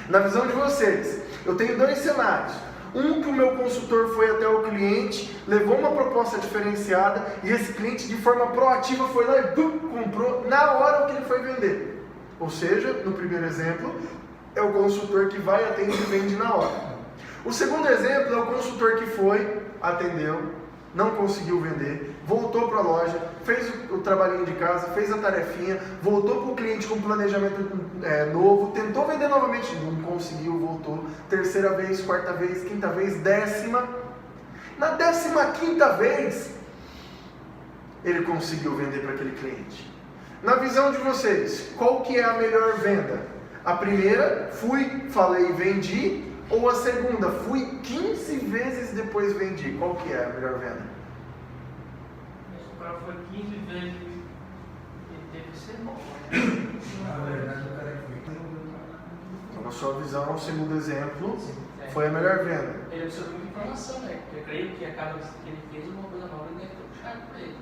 Na visão de vocês, eu tenho dois cenários. Um que o meu consultor foi até o cliente, levou uma proposta diferenciada e esse cliente de forma proativa foi lá e comprou na hora o que ele foi vender. Ou seja, no primeiro exemplo, é o consultor que vai, atende e vende na hora. O segundo exemplo é o consultor que foi, atendeu, não conseguiu vender, voltou para a loja, fez o trabalhinho de casa, fez a tarefinha, voltou para o cliente com um planejamento novo, tentou vender novamente, não conseguiu, voltou, terceira vez, quarta vez, quinta vez, décima. Na 15ª vez, ele conseguiu vender para aquele cliente. Na visão de vocês, qual que é a melhor venda? A primeira, fui, falei, vendi, ou a segunda, fui 15 vezes depois vendi? Qual que é a melhor venda? O cara foi 15 vezes e teve que ser bom. Na verdade, o cara foi. Então, na sua visão, o segundo exemplo foi a melhor venda. Ele precisa de muita informação, né? Porque eu creio que a cada vez que ele fez uma coisa nova, ele deve ter puxado para ele.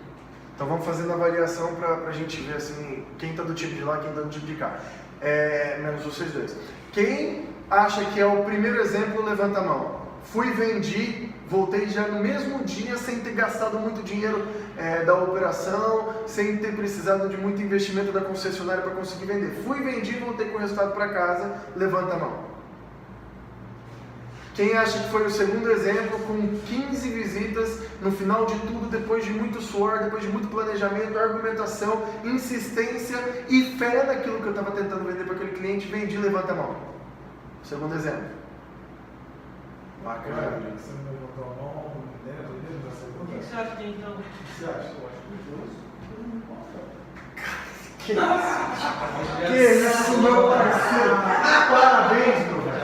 Então vamos fazendo a avaliação para a gente ver assim, quem está do time de lá, quem está do time de cá. Menos vocês dois. Quem acha que é o primeiro exemplo, levanta a mão. Fui, vendi, voltei já no mesmo dia, sem ter gastado muito dinheiro da operação, sem ter precisado de muito investimento da concessionária para conseguir vender. Fui, vendi, voltei com o resultado para casa, levanta a mão. Quem acha que foi o segundo exemplo, com 15 visitas, no final de tudo, depois de muito suor, depois de muito planejamento, argumentação, insistência e fé naquilo que eu estava tentando vender para aquele cliente, vendi, levanta a mão. Segundo exemplo. Bacana. Você não levantou a mão, dentro dele, na O segunda? que você acha que tem então? O que você acha? Que isso, meu parceiro! Parabéns, meu velho!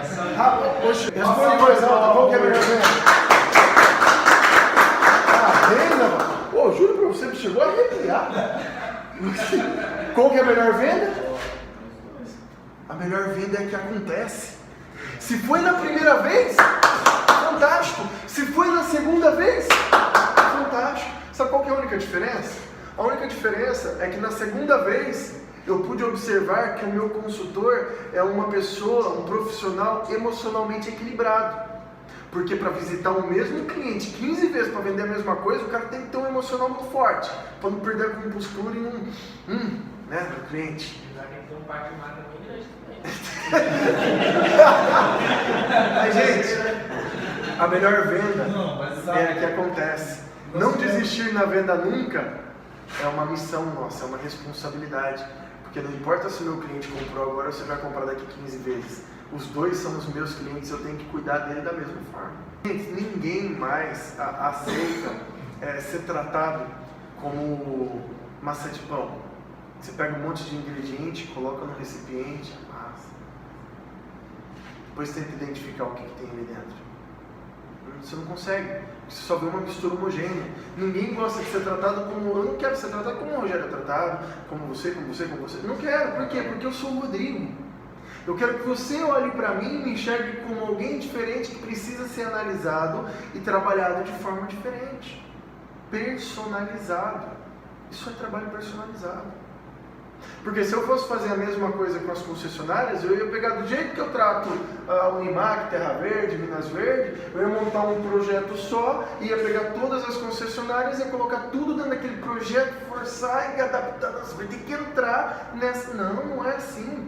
Poxa, responde mais alto, qual que é a melhor venda? A venda, mano? Pô, juro pra você, chegou a arrepiar. Qual que é a melhor venda? A melhor venda é a que acontece. Se foi na primeira vez, fantástico. Se foi na segunda vez, fantástico. Sabe qual que é a única diferença? A única diferença é que na segunda vez eu pude observar que o meu consultor é uma pessoa, um profissional emocionalmente equilibrado. Porque para visitar o mesmo cliente 15 vezes para vender a mesma coisa, o cara tem que ter um emocional muito forte, para não perder a compostura e não, né, do cliente. Já tem que ter um parque de máquina bem grande também. Mas, gente, a melhor venda é a que acontece. Não desistir na venda nunca é uma missão nossa, é uma responsabilidade. Porque não importa se o meu cliente comprou agora ou você vai comprar daqui 15 vezes. Os dois são os meus clientes, eu tenho que cuidar dele da mesma forma. Gente, ninguém mais aceita ser tratado como massa de pão. Você pega um monte de ingrediente, coloca no recipiente, amassa. Depois tenta identificar o que tem ali dentro. Você não consegue. Você só vê uma mistura homogênea. Ninguém gosta de ser tratado como... Eu não quero ser tratado como o Rogério é tratado, como você, como você, como você. Não quero. Por quê? Porque eu sou o Rodrigo. Eu quero que você olhe para mim e me enxergue como alguém diferente que precisa ser analisado e trabalhado de forma diferente. Personalizado. Isso é trabalho personalizado. Porque se eu fosse fazer a mesma coisa com as concessionárias, eu ia pegar do jeito que eu trato a Unimac, Terra Verde, Minas Verde, eu ia montar um projeto só, ia pegar todas as concessionárias, ia colocar tudo dentro daquele projeto, forçar e adaptar. Nossa, vai ter que entrar nessa... Não é assim.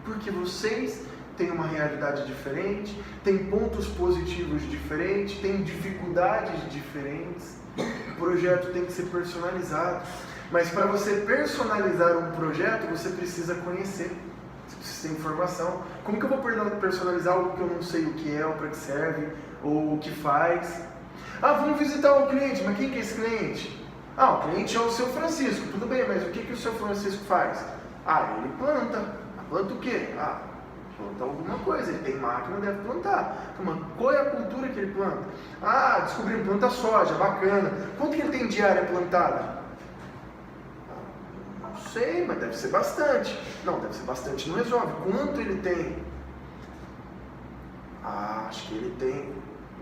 Porque vocês têm uma realidade diferente, têm pontos positivos diferentes, têm dificuldades diferentes. O projeto tem que ser personalizado. Mas para você personalizar um projeto, você precisa conhecer, você precisa ter informação. Como que eu vou personalizar algo que eu não sei o que é, ou para que serve, ou o que faz? Ah, vamos visitar um cliente, mas quem que é esse cliente? Ah, o cliente é o seu Francisco, tudo bem, mas o que o seu Francisco faz? Ah, ele planta. Planta o quê? Ah, planta alguma coisa, ele tem máquina, deve plantar. Mas qual é a cultura que ele planta? Ah, descobrimos, planta soja, bacana. Quanto que ele tem de área plantada? Não sei, mas deve ser bastante. Não, deve ser bastante, não resolve. Quanto ele tem? Ah, acho que ele tem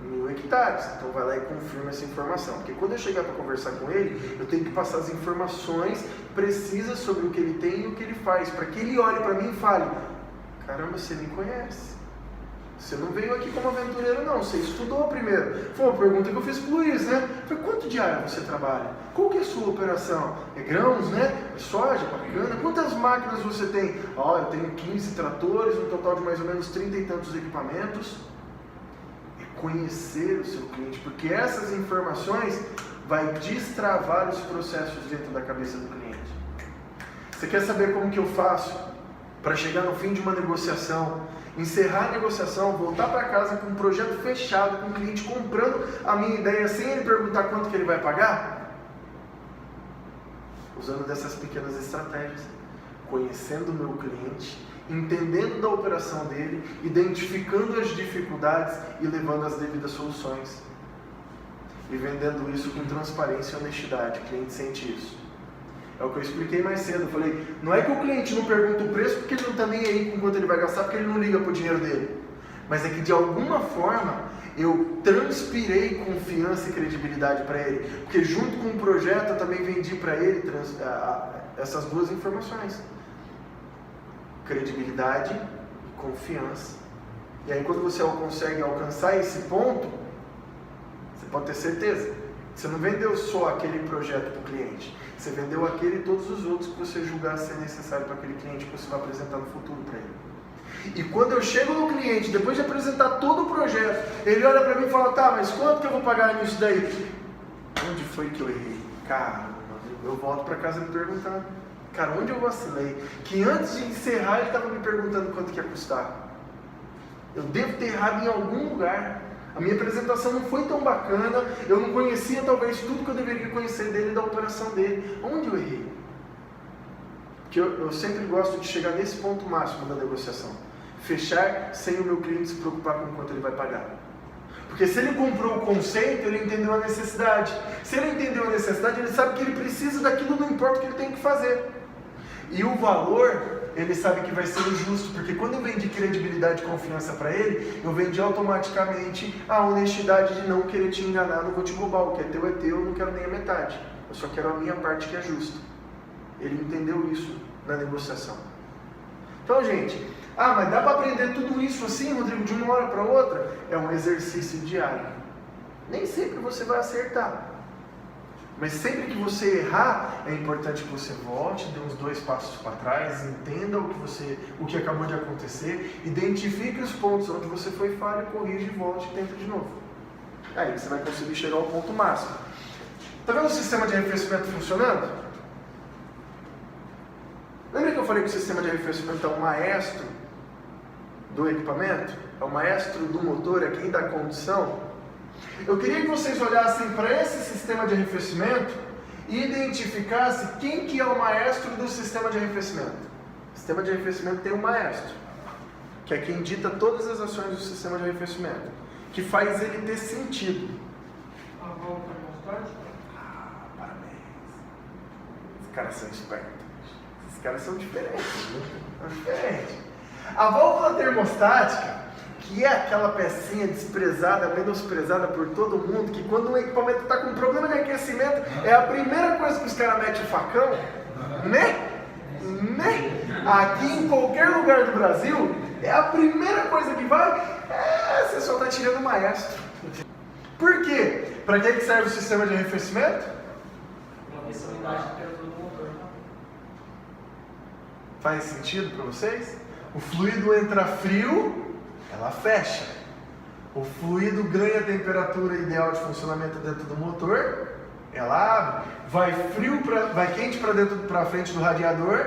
1000 hectares. Então vai lá e confirma essa informação. Porque quando eu chegar para conversar com ele, eu tenho que passar as informações precisas sobre o que ele tem e o que ele faz. Para que ele olhe para mim e fale: caramba, você me conhece. Você não veio aqui como aventureiro, não. Você estudou primeiro. Foi uma pergunta que eu fiz pro Luiz, né? Foi: quanto de área você trabalha? Qual que é a sua operação? É grãos, né? É soja, bacana. Quantas máquinas você tem? Ó, eu tenho 15 tratores, um total de mais ou menos 30 e tantos equipamentos. É conhecer o seu cliente, porque essas informações vai destravar os processos dentro da cabeça do cliente. Você quer saber como que eu faço para chegar no fim de uma negociação, encerrar a negociação, voltar para casa com um projeto fechado, com o cliente comprando a minha ideia sem ele perguntar quanto que ele vai pagar? Usando dessas pequenas estratégias, conhecendo o meu cliente, entendendo da operação dele, identificando as dificuldades e levando as devidas soluções. E vendendo isso com transparência e honestidade. O cliente sente isso. É o que eu expliquei mais cedo. Eu falei: não é que o cliente não pergunta o preço porque ele não está nem aí com quanto ele vai gastar, porque ele não liga para o dinheiro dele. Mas é que de alguma forma eu transpirei confiança e credibilidade para ele. Porque junto com o projeto eu também vendi para ele essas duas informações: credibilidade e confiança. E aí quando você consegue alcançar esse ponto, você pode ter certeza, você não vendeu só aquele projeto para o cliente. Você vendeu aquele e todos os outros que você julgar ser necessário para aquele cliente que você vai apresentar no futuro para ele. E quando eu chego no cliente, depois de apresentar todo o projeto, ele olha para mim e fala: tá, mas quanto que eu vou pagar nisso daí? Onde foi que eu errei? Caramba, eu volto para casa me perguntando: cara, onde eu vacilei? Que antes de encerrar ele estava me perguntando quanto que ia custar. Eu devo ter errado em algum lugar. A minha apresentação não foi tão bacana, eu não conhecia talvez tudo que eu deveria conhecer dele e da operação dele. Onde eu errei? Porque eu sempre gosto de chegar nesse ponto máximo da negociação. Fechar sem o meu cliente se preocupar com quanto ele vai pagar. Porque se ele comprou o conceito, ele entendeu a necessidade. Se ele entendeu a necessidade, ele sabe que ele precisa daquilo, não importa o que ele tem que fazer. E o valor, ele sabe que vai ser o justo, porque quando eu vendi credibilidade e confiança para ele, eu vendi automaticamente a honestidade de não querer te enganar, não vou te roubar, o que é teu, eu não quero nem a metade, eu só quero a minha parte que é justa. Ele entendeu isso na negociação. Então, gente, mas dá para aprender tudo isso assim, Rodrigo, de uma hora para outra? É um exercício diário. Nem sempre você vai acertar. Mas sempre que você errar, é importante que você volte, dê uns 2 passos para trás, entenda o que acabou de acontecer, identifique os pontos onde você foi falho, corrige, volte e tenta de novo. Aí você vai conseguir chegar ao ponto máximo. Está vendo o sistema de arrefecimento funcionando? Lembra que eu falei que o sistema de arrefecimento é o maestro do equipamento? É o maestro do motor, é quem dá condição? Eu queria que vocês olhassem para esse sistema de arrefecimento e identificassem quem que é o maestro do sistema de arrefecimento. O sistema de arrefecimento tem um maestro, que é quem dita todas as ações do sistema de arrefecimento, que faz ele ter sentido. A válvula termostática? Parabéns. Os caras são espertos. Esses caras são diferentes. São diferentes. A válvula termostática, que é aquela pecinha desprezada, menosprezada por todo mundo, que quando o equipamento está com problema de aquecimento, é a primeira coisa que os caras metem o facão, né? Aqui em qualquer lugar do Brasil, é a primeira coisa que vai, você só está tirando o maestro. Por quê? Para que serve o sistema de arrefecimento? Uma visibilidade de temperatura do motor. Faz sentido para vocês? O fluido entra frio, ela fecha. O fluido ganha a temperatura ideal de funcionamento dentro do motor, ela abre. Vai quente para frente do radiador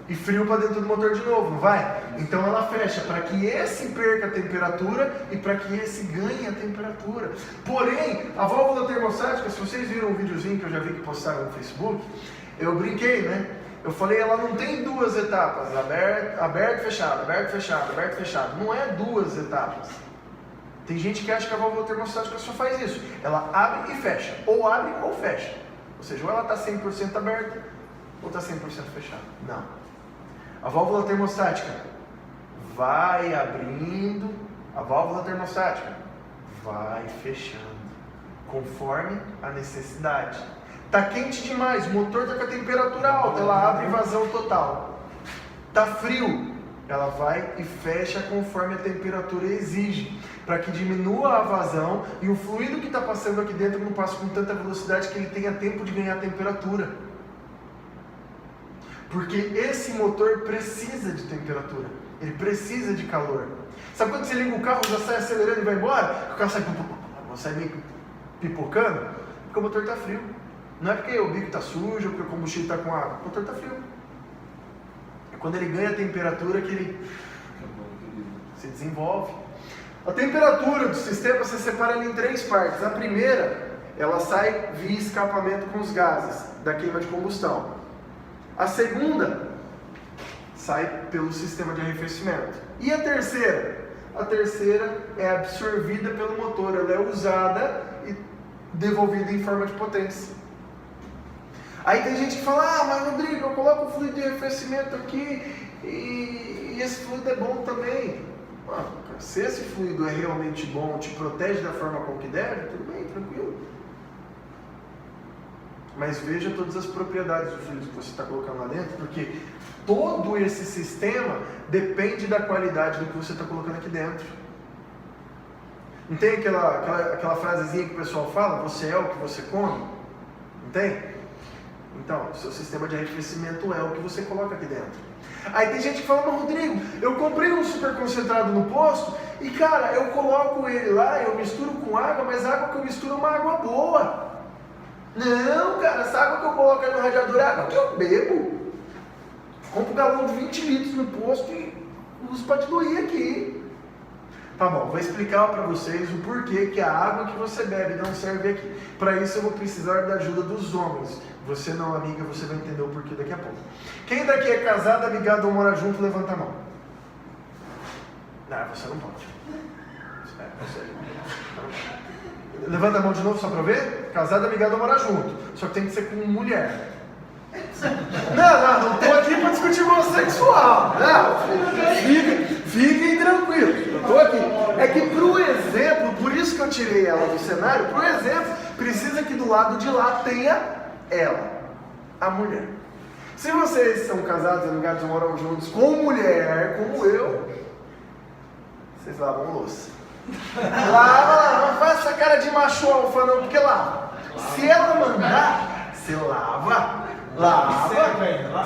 e frio para dentro do motor de novo, não vai? Então ela fecha para que esse perca a temperatura e para que esse ganhe a temperatura. Porém, a válvula termostática, se vocês viram um videozinho que eu já vi que postaram no Facebook, eu brinquei, né? eu falei, ela não tem duas etapas, aberto, fechado, aberto, fechado, aberto, fechado. Não é duas etapas. Tem gente que acha que a válvula termostática só faz isso. Ela abre e fecha, ou abre ou fecha. Ou seja, ou ela está 100% aberta, ou está 100% fechada. Não. A válvula termostática vai abrindo, a válvula termostática vai fechando, conforme a necessidade. Está quente demais, o motor está com a temperatura alta, ela abre vazão total. Está frio, ela vai e fecha conforme a temperatura exige, para que diminua a vazão e o fluido que está passando aqui dentro não passe com tanta velocidade que ele tenha tempo de ganhar temperatura. Porque esse motor precisa de temperatura, ele precisa de calor. Sabe quando você liga o carro, já sai acelerando e vai embora? O carro sai meio pipocando? Porque o motor está frio. Não é porque o bico está sujo, porque o combustível está com água. O motor está frio. É quando ele ganha temperatura que ele se desenvolve. A temperatura do sistema você separa ela em três partes. A primeira, ela sai via escapamento com os gases da queima de combustão. A segunda, sai pelo sistema de arrefecimento. E a terceira? A terceira é absorvida pelo motor. Ela é usada e devolvida em forma de potência. Aí tem gente que fala, mas Rodrigo, eu coloco o fluido de arrefecimento aqui e esse fluido é bom também. Se esse fluido é realmente bom, te protege da forma como que deve, tudo bem, tranquilo. Mas veja todas as propriedades do fluido que você está colocando lá dentro, porque todo esse sistema depende da qualidade do que você está colocando aqui dentro. Não tem aquela frasezinha que o pessoal fala, você é o que você come? Não tem? Então, o seu sistema de arrefecimento é o que você coloca aqui dentro. Aí tem gente que fala, mas Rodrigo, eu comprei um super concentrado no posto e cara, eu coloco ele lá, eu misturo com água, mas a água que eu misturo é uma água boa. Não, cara, essa água que eu coloco aí no radiador é água que eu bebo. Compro um galão de 20 litros no posto e uso para diluir aqui. Tá bom, vou explicar para vocês o porquê que a água que você bebe não serve aqui. Para isso eu vou precisar da ajuda dos homens. Você não, amiga, você vai entender o porquê daqui a pouco. Quem daqui é casado, amigado ou mora junto, levanta a mão. Não, você não pode. Levanta a mão de novo só para ver. Casado, amigado ou mora junto. Só que tem que ser com mulher. Não estou aqui para discutir homossexual. Fiquem tranquilos. Eu estou aqui. É que pro exemplo, por isso que eu tirei ela do cenário, pro exemplo, precisa que do lado de lá tenha ela, a mulher. Se vocês são casados, amigados ou moram juntos com mulher, como eu, vocês lavam louça. Lava, não faz essa cara de macho alfa não, porque lava. Se ela mandar, você lava.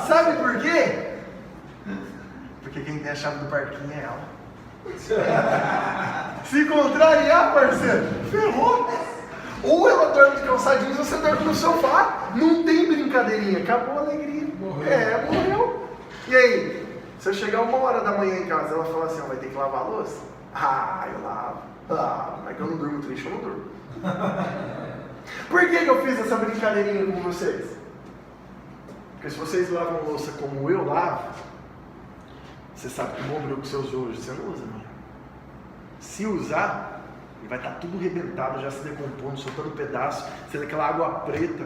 Sabe por quê? Porque quem tem a chave do parquinho é ela. Se contrariar, parceiro, ferrou. Ou ela dorme de calçadinhos ou você dorme no sofá. Não tem brincadeirinha, acabou a alegria. Morreu. E aí, se eu chegar 1h da manhã em casa, ela fala assim, vai ter que lavar a louça? Eu lavo. Mas que eu não durmo triste, eu não durmo. Por que eu fiz essa brincadeirinha com vocês? Porque se vocês lavam louça como eu lavo, você sabe que o bombril que você usou hoje, você não usa, não. Se usar, ele vai estar tudo rebentado, já se decompondo, soltando pedaço, sendo aquela água preta.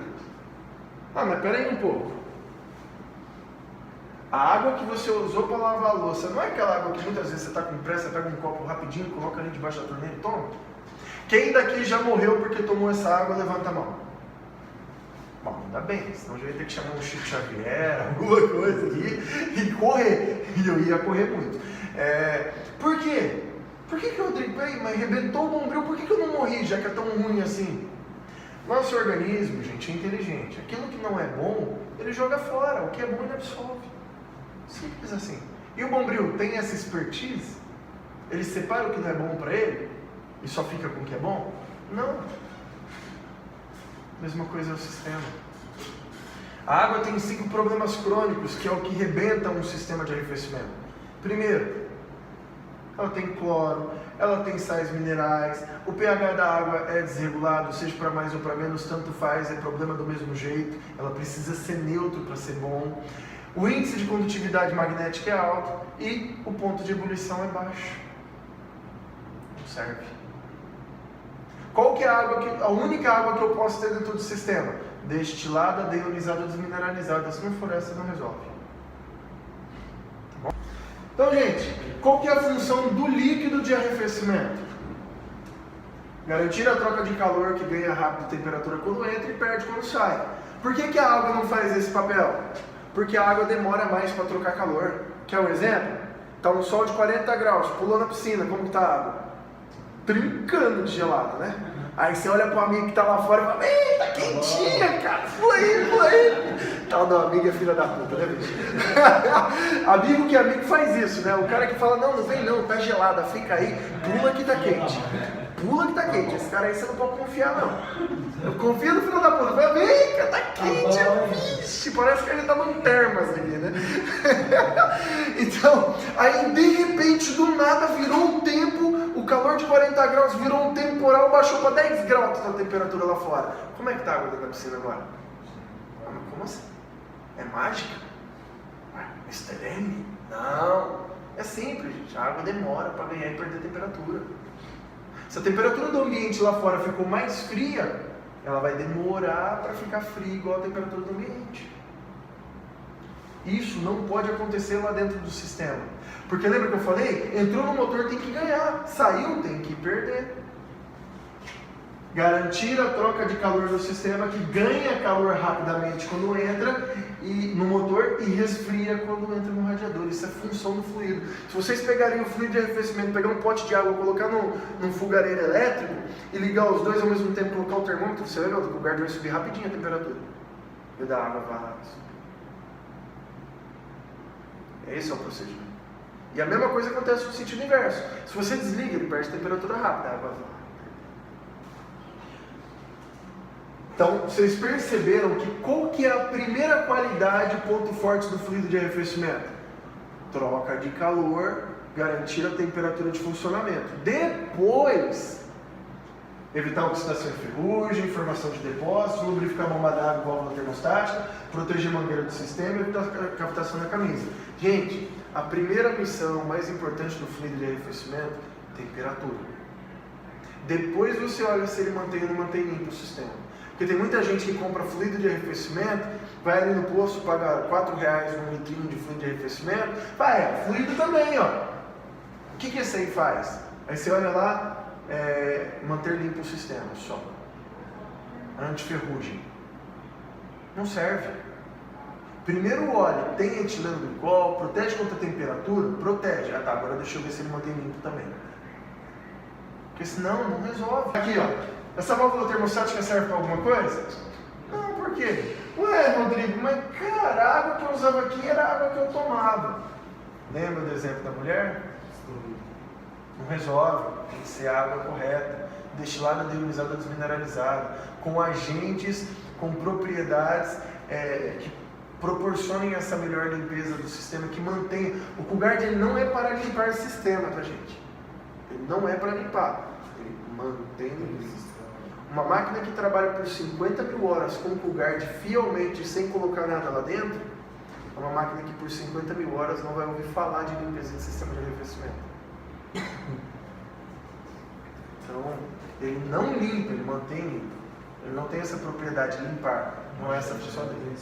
Mas peraí um pouco. A água que você usou para lavar a louça, não é aquela água que muitas vezes você está com pressa, pega um copo rapidinho, coloca ali debaixo da torneira e toma? Quem daqui já morreu porque tomou essa água, levanta a mão. Bom, ainda bem, senão eu ia ter que chamar um Chico Xavier, alguma coisa ali, e correr. E eu ia correr muito. Por quê? Por que o Rodrigo, mas arrebentou o bombril, por que eu não morri, já que é tão ruim assim? Nosso organismo, gente, é inteligente. Aquilo que não é bom, ele joga fora. O que é bom, ele absorve. Simples assim. E o bombril tem essa expertise? Ele separa o que não é bom para ele? E só fica com o que é bom? Não. Mesma coisa é o sistema. A água tem 5 problemas crônicos, que é o que rebenta um sistema de arrefecimento. Primeiro, ela tem cloro, ela tem sais minerais, o pH da água é desregulado, seja para mais ou para menos, tanto faz, é problema do mesmo jeito, ela precisa ser neutro para ser bom. o índice de condutividade magnética é alto e o ponto de ebulição é baixo. Não serve. Qual que é a única água que eu posso ter dentro do sistema? Destilada, deionizada, desmineralizada. Se não for essa, não resolve. Tá bom? Então, gente, qual que é a função do líquido de arrefecimento? Garantir a troca de calor, que ganha rápido temperatura quando entra e perde quando sai. Por que a água não faz esse papel? Porque a água demora mais para trocar calor. Quer um exemplo? Está um sol de 40 graus, pulou na piscina, como está a água? Trincando de gelada, né? Aí você olha para o amigo que está lá fora e fala: ei, tá quentinha, cara, pula aí. Tal do amigo é filha da puta, né, bicho? Amigo que amigo faz isso, né? O cara que fala: não vem não, tá gelada, fica aí, pula que tá quente. Pula que tá quente. Esse cara aí você não pode confiar, não. Eu confio no filho da puta. Fala: vem, cara, tá quente. Vixe, parece que ele tá num termas aqui, né? Então, aí de repente, do nada, virou um tempo, o calor de 40 graus virou um temporal, baixou para 10 graus a temperatura lá fora. Como é que tá a água dentro da piscina agora? Ah, mas como assim? É mágica? Mr. M? Não. É simples, gente. A água demora para ganhar e perder temperatura. Se a temperatura do ambiente lá fora ficou mais fria, ela vai demorar para ficar fria igual a temperatura do ambiente. Isso não pode acontecer lá dentro do sistema. Porque lembra que eu falei? Entrou no motor, tem que ganhar. Saiu, tem que perder. Garantir a troca de calor do sistema, que ganha calor rapidamente quando entra no motor e resfria quando entra no radiador. Isso é função do fluido. Se vocês pegarem o fluido de arrefecimento, pegar um pote de água, colocar num fogareiro elétrico e ligar os dois ao mesmo tempo, colocar o termômetro, você vai ver, o lugar vai subir rapidinho a temperatura. E da água vai subir. Esse é o procedimento. E a mesma coisa acontece no sentido inverso. Se você desliga, ele perde temperatura rápida, a água vai. Então, vocês perceberam que qual que é a primeira qualidade, ponto forte do fluido de arrefecimento? Troca de calor, garantir a temperatura de funcionamento. Depois, evitar oxidação e ferrugem, formação de depósitos, lubrificar a bomba d'água e válvula termostática, proteger a mangueira do sistema e evitar a cavitação da camisa. Gente, a primeira missão mais importante do fluido de arrefecimento é temperatura. Depois você olha se ele mantém ou não mantém limpo o sistema. Porque tem muita gente que compra fluido de arrefecimento, vai ali no posto, paga R$4 um litrinho de fluido de arrefecimento, vai, fluido também, ó. O que esse aí faz? Aí você olha lá, manter limpo o sistema, só. Antiferrugem. Não serve. Primeiro olha, tem etileno glicol, protege contra a temperatura? Protege. Ah tá, agora deixa eu ver se ele mantém limpo também. Porque senão não resolve. Aqui ó, essa válvula termostática serve para alguma coisa? Não, por quê? Ué, Rodrigo, mas cara, a água que eu usava aqui era a água que eu tomava. Lembra do exemplo da mulher? Não resolve, tem que ser a água correta, destilada, deionizada, desmineralizada, com agentes, com propriedades que proporcionem essa melhor limpeza do sistema, que mantenha. O Coolguard ele não é para limpar o sistema, tá gente? Ele não é para limpar, ele mantém limpo. Uma máquina que trabalha por 50 mil horas com o Coolguard fielmente, sem colocar nada lá dentro, é uma máquina que por 50 mil horas não vai ouvir falar de limpeza de sistema de arrefecimento. Então, ele não limpa, ele mantém limpo. Ele não tem essa propriedade de limpar, não é essa função dele.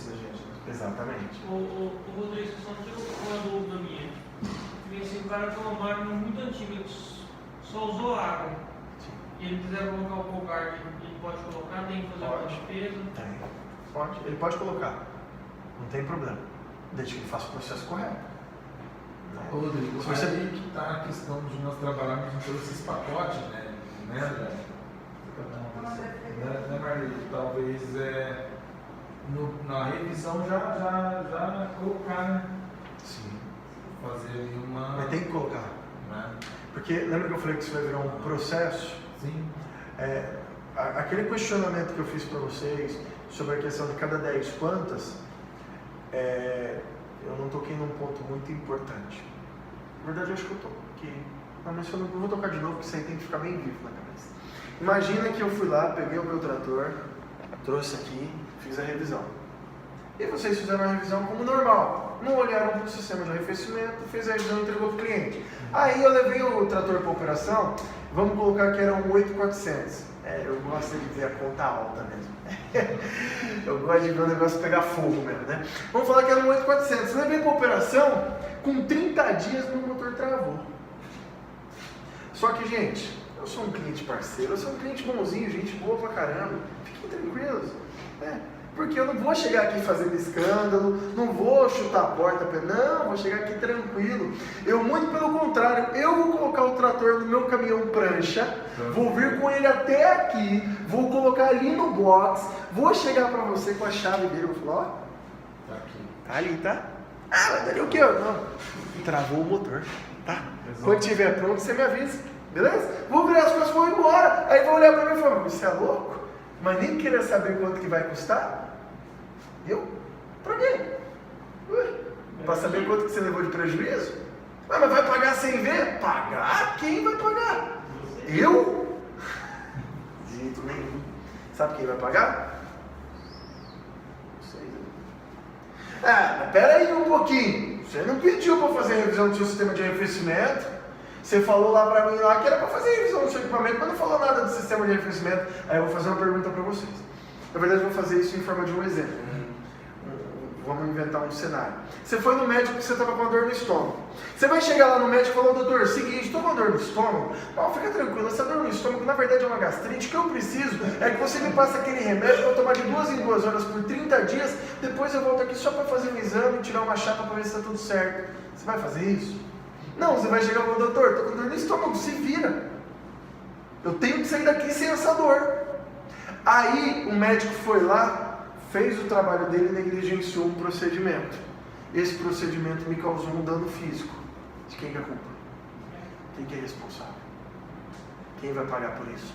Exatamente. O Rodrigo, só não tirou uma dúvida minha. Porque assim, o cara tem uma máquina muito antiga, ele só usou água. Sim. E ele quiser colocar o Coolguard, ele pode colocar, tem que fazer uma despesa. Tem. Pode. Ele pode colocar. Não tem problema. Desde que ele faça o processo correto. Ô, Rodrigo, se você... aí que está a questão de nós trabalharmos em todos esses pacotes, né, Marlene? Talvez na revisão já colocar, né? Sim. Fazer ali uma... Mas tem que colocar. Né? Porque lembra que eu falei que isso vai virar um processo? Sim. Aquele questionamento que eu fiz para vocês sobre a questão de cada 10 quantas, eu não toquei num ponto muito importante. Na verdade, eu acho que eu toquei. Mas eu não vou tocar de novo, porque isso aí tem que ficar bem vivo na cabeça. Imagina que eu fui lá, peguei o meu trator, trouxe aqui, fiz a revisão. E vocês fizeram a revisão como normal. Não olharam para o sistema de arrefecimento, fez a revisão e entregou para o cliente. Aí eu levei o trator para operação, vamos colocar que era um 8400. Eu gosto de ver a conta alta mesmo. Eu gosto de ver o negócio pegar fogo mesmo, né? Vamos falar que era um 8400. Levei para operação, com 30 dias meu motor travou. Só que, gente, eu sou um cliente parceiro, eu sou um cliente bonzinho, gente boa pra caramba. Fiquem tranquilos, né? Porque eu não vou chegar aqui fazendo escândalo, não vou chutar a porta, não, vou chegar aqui tranquilo. Eu, muito pelo contrário, eu vou colocar o trator no meu caminhão prancha, vou vir com ele até aqui, vou colocar ali no box, vou chegar pra você com a chave dele, vou falar, ó, Tá aqui. tá ali, tá? Ah, mas ali o quê? Não, travou o motor, tá? Quando estiver pronto, você me avisa, beleza? Vou virar as coisas e vou embora. Aí vou olhar pra mim e falar, você é louco? Mas nem querer saber quanto que vai custar? Eu? Pra quê? Pra saber quanto que você levou de prejuízo? Ah, mas vai pagar sem ver? Pagar? Quem vai pagar? Eu? De jeito nenhum. Sabe quem vai pagar? Vocês. Ah, mas pera aí um pouquinho. Você não pediu para fazer a revisão do seu sistema de arrefecimento. Você falou lá para mim lá que era para fazer a revisão do seu equipamento, mas não falou nada do sistema de arrefecimento. Aí eu vou fazer uma pergunta para vocês. Na verdade, eu vou fazer isso em forma de um exemplo. Vamos inventar um cenário. Você foi no médico porque você estava com uma dor no estômago. Você vai chegar lá no médico e falar, doutor, seguinte, estou com uma dor no estômago. Não, fica tranquilo, essa dor no estômago na verdade é uma gastrite. O que eu preciso é que você me passe aquele remédio para eu tomar de 2 em 2 horas por 30 dias. Depois eu volto aqui só para fazer um exame e tirar uma chapa para ver se está tudo certo. Você vai fazer isso? Não, você vai chegar e falar, doutor, estou com dor no estômago, se vira. Eu tenho que sair daqui sem essa dor. Aí o médico foi lá, fez o trabalho dele e negligenciou um procedimento. Esse procedimento me causou um dano físico. De quem que é a culpa? Quem que é responsável? Quem vai pagar por isso?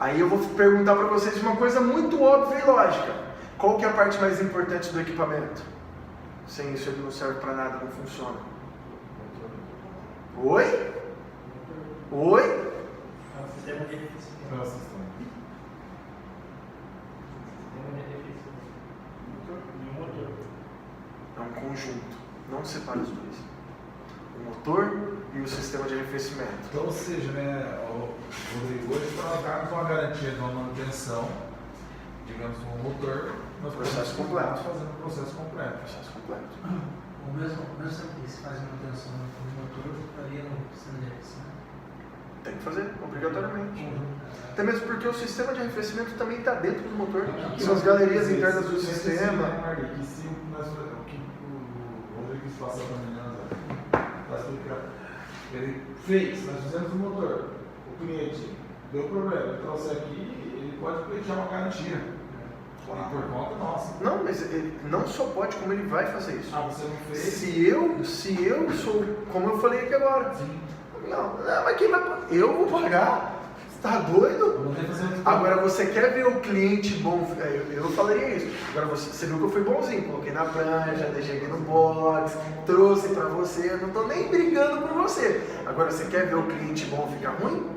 Aí eu vou perguntar para vocês uma coisa muito óbvia e lógica. Qual que é a parte mais importante do equipamento? Sem isso ele não serve para nada, não funciona. Oi? Oi? É o sistema de arrefecimento. Não, sistema. É um conjunto, não separa os dois. O motor e o sistema de arrefecimento. Então, ou seja, né, o Rodrigo, hoje para nós darmos uma garantia de uma manutenção, digamos, um motor, nós Processo estamos completo. fazendo o processo completo. Processo completo. O mesmo tempo que se faz manutenção do motor, faria no sistema de arrefecimento. Tem que fazer, obrigatoriamente. Até mesmo porque o sistema de arrefecimento também está dentro do motor. São as galerias internas do sistema. Que se o que o Rodrigo passou para explicar, ele fez, nós fizemos o motor, o cliente deu problema, ele trouxe aqui, ele pode pleitear uma garantia. Por conta nossa. Não, mas ele não só pode, como ele vai fazer isso. Ah, você não fez? Se eu sou, como eu falei aqui agora. Sim. Não, mas quem vai pagar? Eu vou pagar. Você tá doido? Agora você quer ver o cliente bom? Eu falaria isso. Agora você viu que eu fui bonzinho, coloquei na prancha, deixei aqui no box, trouxe pra você, eu não tô nem brigando com você. Agora você quer ver o cliente bom ficar ruim?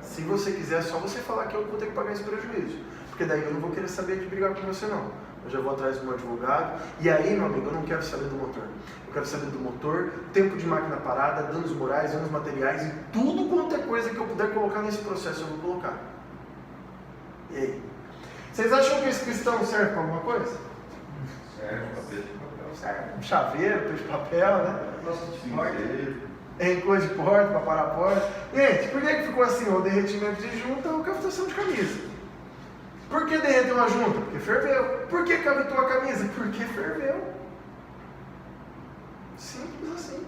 Se você quiser, é só você falar que eu vou ter que pagar esse prejuízo. Porque daí eu não vou querer saber de brigar com você não. Eu já vou atrás do meu advogado. E aí, meu amigo, eu não quero saber do motor. Eu quero saber do motor, tempo de máquina parada, danos morais, danos materiais e tudo quanto é coisa que eu puder colocar nesse processo eu vou colocar. E aí? Vocês acham que esse pistão serve para alguma coisa? Serve para peixe de papel. Serve. Um chaveiro, peixe de papel, né? Sim. Em coisa de porta, para parar a porta. Gente, por que ficou assim? O derretimento de junta ou cavitação de camisa? Por que derreteu a junta? Porque ferveu. Por que cavitou a camisa? Porque ferveu. Simples assim.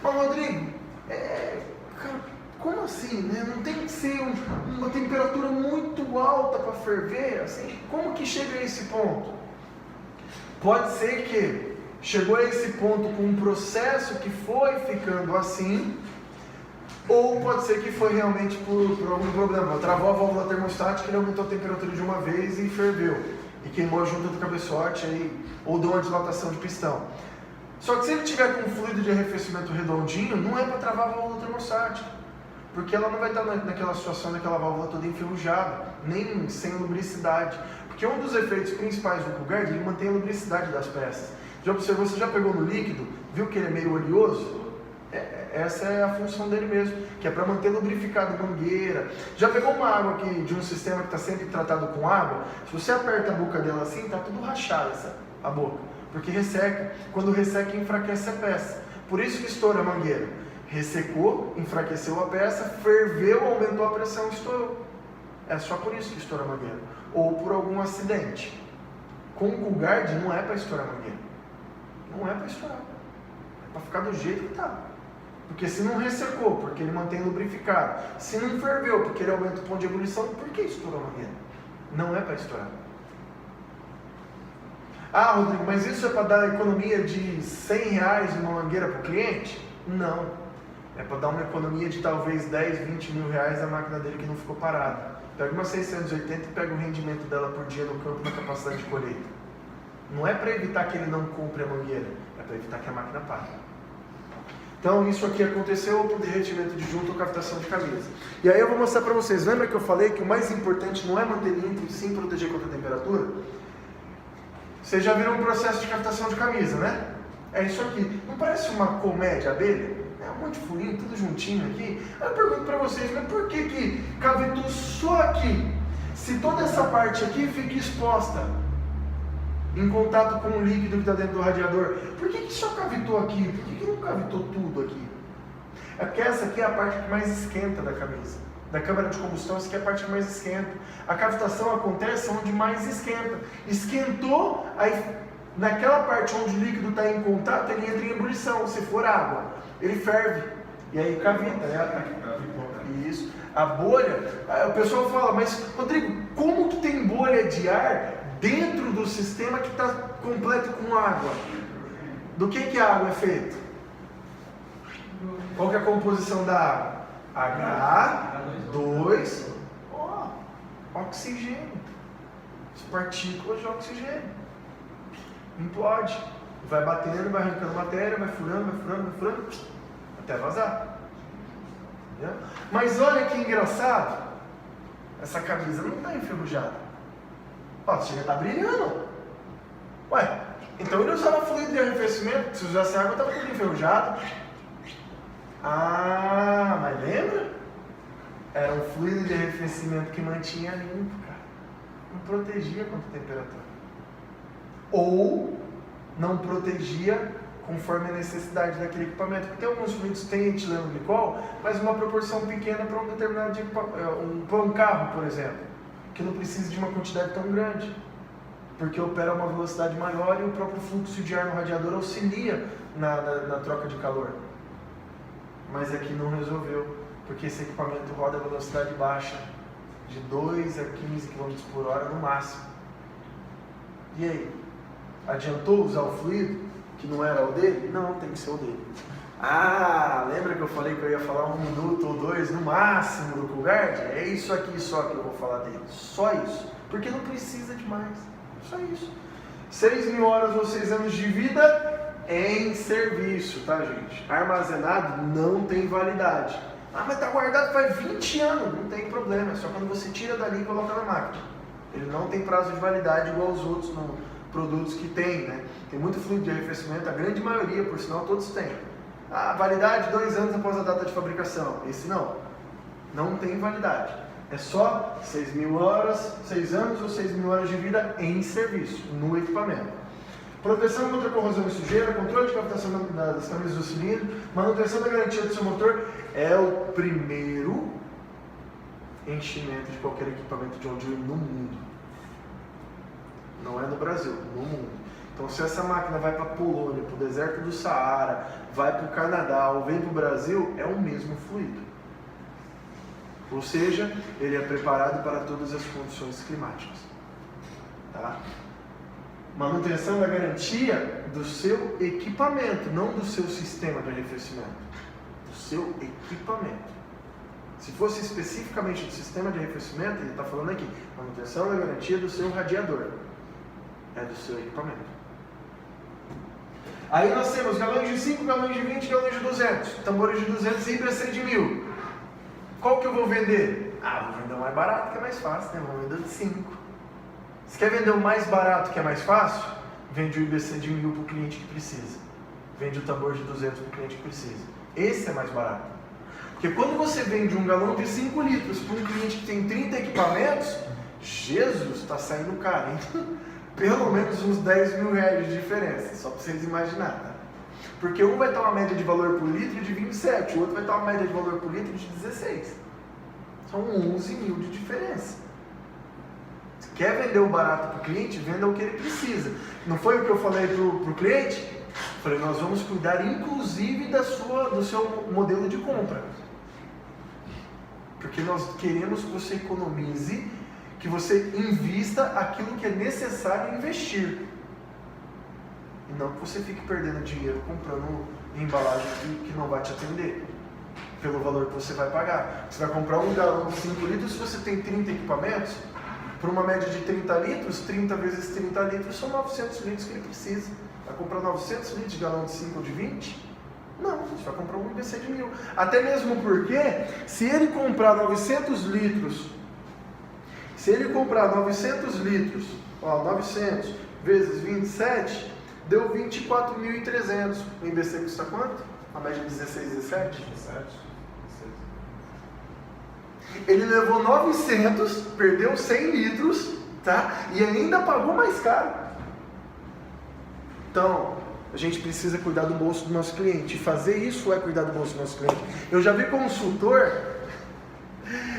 Mas Rodrigo, cara, como assim, né? Não tem que ser uma temperatura muito alta para ferver, assim? Como que chega a esse ponto? Pode ser que chegou a esse ponto com um processo que foi ficando assim, ou pode ser que foi realmente por algum problema. Travou a válvula termostática, ele aumentou a temperatura de uma vez e ferveu. E queimou a junta do cabeçote, aí, ou deu uma dilatação de pistão. Só que se ele tiver com um fluido de arrefecimento redondinho, não é para travar a válvula termostática. Porque ela não vai estar naquela situação, naquela válvula toda enferrujada, nem sem lubricidade. Porque um dos efeitos principais do Coolguard, ele mantém a lubricidade das peças. Já observou, você já pegou no líquido, viu que ele é meio oleoso? Essa é a função dele mesmo, que é para manter lubrificado a mangueira. Já pegou uma água aqui de um sistema que está sempre tratado com água? Se você aperta a boca dela assim, está tudo rachado a boca, porque resseca. Quando resseca, enfraquece a peça. Por isso que estoura a mangueira. Ressecou, enfraqueceu a peça, ferveu, aumentou a pressão, estourou. É só por isso que estoura a mangueira. Ou por algum acidente. Com o Coolguard não é para estourar a mangueira. Não é para estourar. É para ficar do jeito que está. Porque se não ressecou, porque ele mantém lubrificado. Se não ferveu, porque ele aumenta o ponto de ebulição, por que estourou a mangueira? Não é para estourar. Ah, Rodrigo, mas isso é para dar economia de R$100 uma mangueira para o cliente? Não. É para dar uma economia de talvez 10, 20 mil reais a máquina dele que não ficou parada. Pega uma 680 e pega o rendimento dela por dia no campo na capacidade de colheita. Não é para evitar que ele não compre a mangueira, é para evitar que a máquina pare. Então isso aqui aconteceu com derretimento de junta ou cavitação de camisa. E aí eu vou mostrar para vocês, lembra que eu falei que o mais importante não é manter limpo e sim proteger contra a temperatura? Vocês já viram um processo de cavitação de camisa, né? É isso aqui. Não parece uma colmeia abelha? É um monte de furinho, tudo juntinho aqui. Aí eu pergunto para vocês, mas por que cavitou só aqui? Se toda essa parte aqui fica exposta em contato com o líquido que está dentro do radiador, por que só cavitou aqui? Por que não cavitou tudo aqui? É porque essa aqui é a parte que mais esquenta da camisa. Da câmara de combustão, essa aqui é a parte que mais esquenta. A cavitação acontece onde mais esquenta. Esquentou, aí naquela parte onde o líquido está em contato, ele entra em ebulição. Se for água, ele ferve. E aí cavita. Isso. A bolha, o pessoal fala, mas Rodrigo, como que tem bolha de ar dentro do sistema que está completo com água? Do que a água é feita? Qual que é a composição da água? H2, oxigênio. As partículas de oxigênio. Implode. Vai batendo, vai arrancando matéria, vai furando, até vazar. Entendeu? Mas olha que engraçado. Essa camisa não está enferrujada. Ó, chega a estar brilhando. Ué, então ele usava fluido de arrefecimento. Se usasse água, estava tudo enferrujado. Ah, mas lembra? Era um fluido de arrefecimento que mantinha limpo, cara. Não protegia contra a temperatura. Ou não protegia conforme a necessidade daquele equipamento. Porque tem alguns fluidos que têm etileno glicol, mas uma proporção pequena para um determinado para um carro, por exemplo, que não precisa de uma quantidade tão grande, porque opera a uma velocidade maior e o próprio fluxo de ar no radiador auxilia na troca de calor. Mas aqui não resolveu, porque esse equipamento roda a velocidade baixa, de 2 a 15 km por hora no máximo. E aí? Adiantou usar o fluido, que não era o dele? Não, tem que ser o dele. Ah, lembra que eu falei que eu ia falar 1 minuto ou 2 no máximo do Coolguard? É isso aqui só que eu vou falar dele. Só isso. Porque não precisa de mais. Só isso. 6.000 horas ou 6 anos de vida em serviço, tá, gente? Armazenado não tem validade. Ah, mas tá guardado faz 20 anos. Não tem problema. É só quando você tira dali e coloca na máquina. Ele não tem prazo de validade igual os outros produtos que tem, né? Tem muito fluido de arrefecimento, a grande maioria, por sinal, todos têm. A validade 2 anos após a data de fabricação. Esse não tem validade. É só 6.000 horas, 6 anos ou 6.000 horas de vida em serviço, no equipamento. Proteção contra corrosão e sujeira, controle de captação das camisas do cilindro, manutenção da garantia do seu motor. É o primeiro enchimento de qualquer equipamento de John Deere no mundo. Não é no Brasil, no mundo. Então, se essa máquina vai para a Polônia, para o deserto do Saara, vai para o Canadá ou vem para o Brasil, é o mesmo fluido. Ou seja, ele é preparado para todas as condições climáticas. Tá? Manutenção da garantia do seu equipamento, não do seu sistema de arrefecimento. Do seu equipamento. Se fosse especificamente do sistema de arrefecimento, ele está falando aqui, manutenção da garantia do seu radiador. É do seu equipamento. Aí nós temos galões de 5, galões de 20, galões de 200. Tambores de 200 e híbridas de 1.000. Qual que eu vou vender? Vou vender o mais barato, que é mais fácil, né? Vou vender o de 5. Se quer vender o mais barato, que é mais fácil, vende o IBC de 1.000 para o cliente que precisa. Vende o tambor de 200 para o cliente que precisa. Esse é mais barato. Porque quando você vende um galão de 5 litros para um cliente que tem 30 equipamentos, Jesus, está saindo caro, hein? Pelo menos uns 10 mil reais de diferença, só para vocês imaginarem, tá? Porque um vai estar uma média de valor por litro de 27, o outro vai estar uma média de valor por litro de 16. São 11 mil de diferença. Se quer vender o barato para o cliente, venda o que ele precisa. Não foi o que eu falei para o cliente? Eu falei, nós vamos cuidar inclusive do seu modelo de compra. Porque nós queremos que você economize, que você invista aquilo que é necessário investir. E não que você fique perdendo dinheiro comprando embalagem que não vai te atender, pelo valor que você vai pagar. Você vai comprar um galão de 5 litros, se você tem 30 equipamentos, por uma média de 30 litros, 30 vezes 30 litros são 900 litros que ele precisa. Vai comprar 900 litros de galão de 5 ou de 20? Não, você vai comprar um IBC de 1.000. Até mesmo porque, se ele comprar 900 litros, 900 vezes 27, deu 24.300. O IBC custa quanto? A média 16, 17? 17. Ele levou 900, perdeu 100 litros, tá? E ainda pagou mais caro. Então, a gente precisa cuidar do bolso do nosso cliente. E fazer isso é cuidar do bolso do nosso cliente. Eu já vi consultor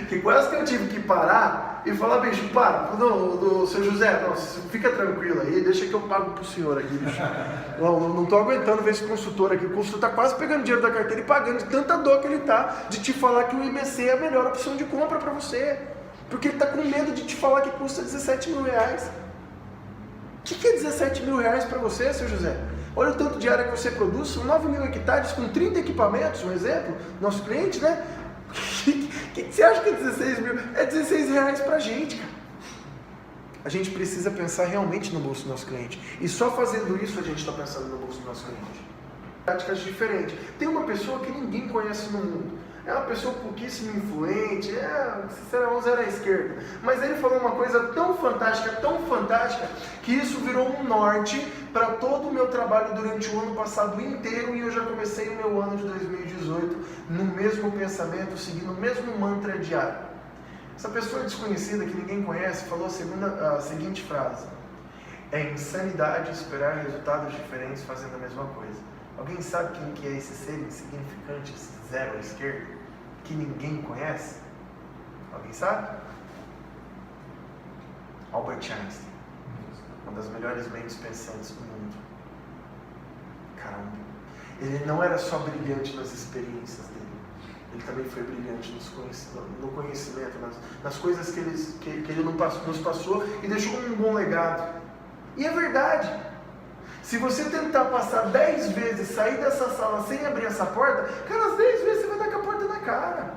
que quase que eu tive que parar e falar, bicho, para, do seu José, não, fica tranquilo aí, deixa que eu pago pro senhor aqui, bicho. Não tô aguentando ver esse consultor aqui. O consultor tá quase pegando dinheiro da carteira e pagando de tanta dor que ele tá de te falar que o IBC é a melhor opção de compra para você. Porque ele tá com medo de te falar que custa 17 mil reais. O que é 17 mil reais para você, seu José? Olha o tanto de área que você produz, são 9 mil hectares com 30 equipamentos, um exemplo, nosso cliente, né? O que você acha que é 16 mil? É 16 reais pra gente, cara. A gente precisa pensar realmente no bolso do nosso cliente. E só fazendo isso a gente está pensando no bolso do nosso cliente. Práticas diferentes. Tem uma pessoa que ninguém conhece no mundo. É uma pessoa pouquíssimo influente, será zero à esquerda. Mas ele falou uma coisa tão fantástica, que isso virou um norte para todo o meu trabalho durante o ano passado inteiro, e eu já comecei o meu ano de 2018 no mesmo pensamento, seguindo o mesmo mantra diário. Essa pessoa desconhecida que ninguém conhece falou a seguinte frase: é insanidade esperar resultados diferentes fazendo a mesma coisa. Alguém sabe quem que é esse ser insignificante, esse zero à esquerda, que ninguém conhece? Alguém sabe? Albert Einstein, uma das melhores mentes pensantes do mundo. Caramba, ele não era só brilhante nas experiências dele, ele também foi brilhante no conhecimento, nas coisas que ele nos passou e deixou um bom legado. E é verdade. Se você tentar passar 10 vezes, sair dessa sala sem abrir essa porta, cara, as 10 vezes você vai dar com a porta na cara.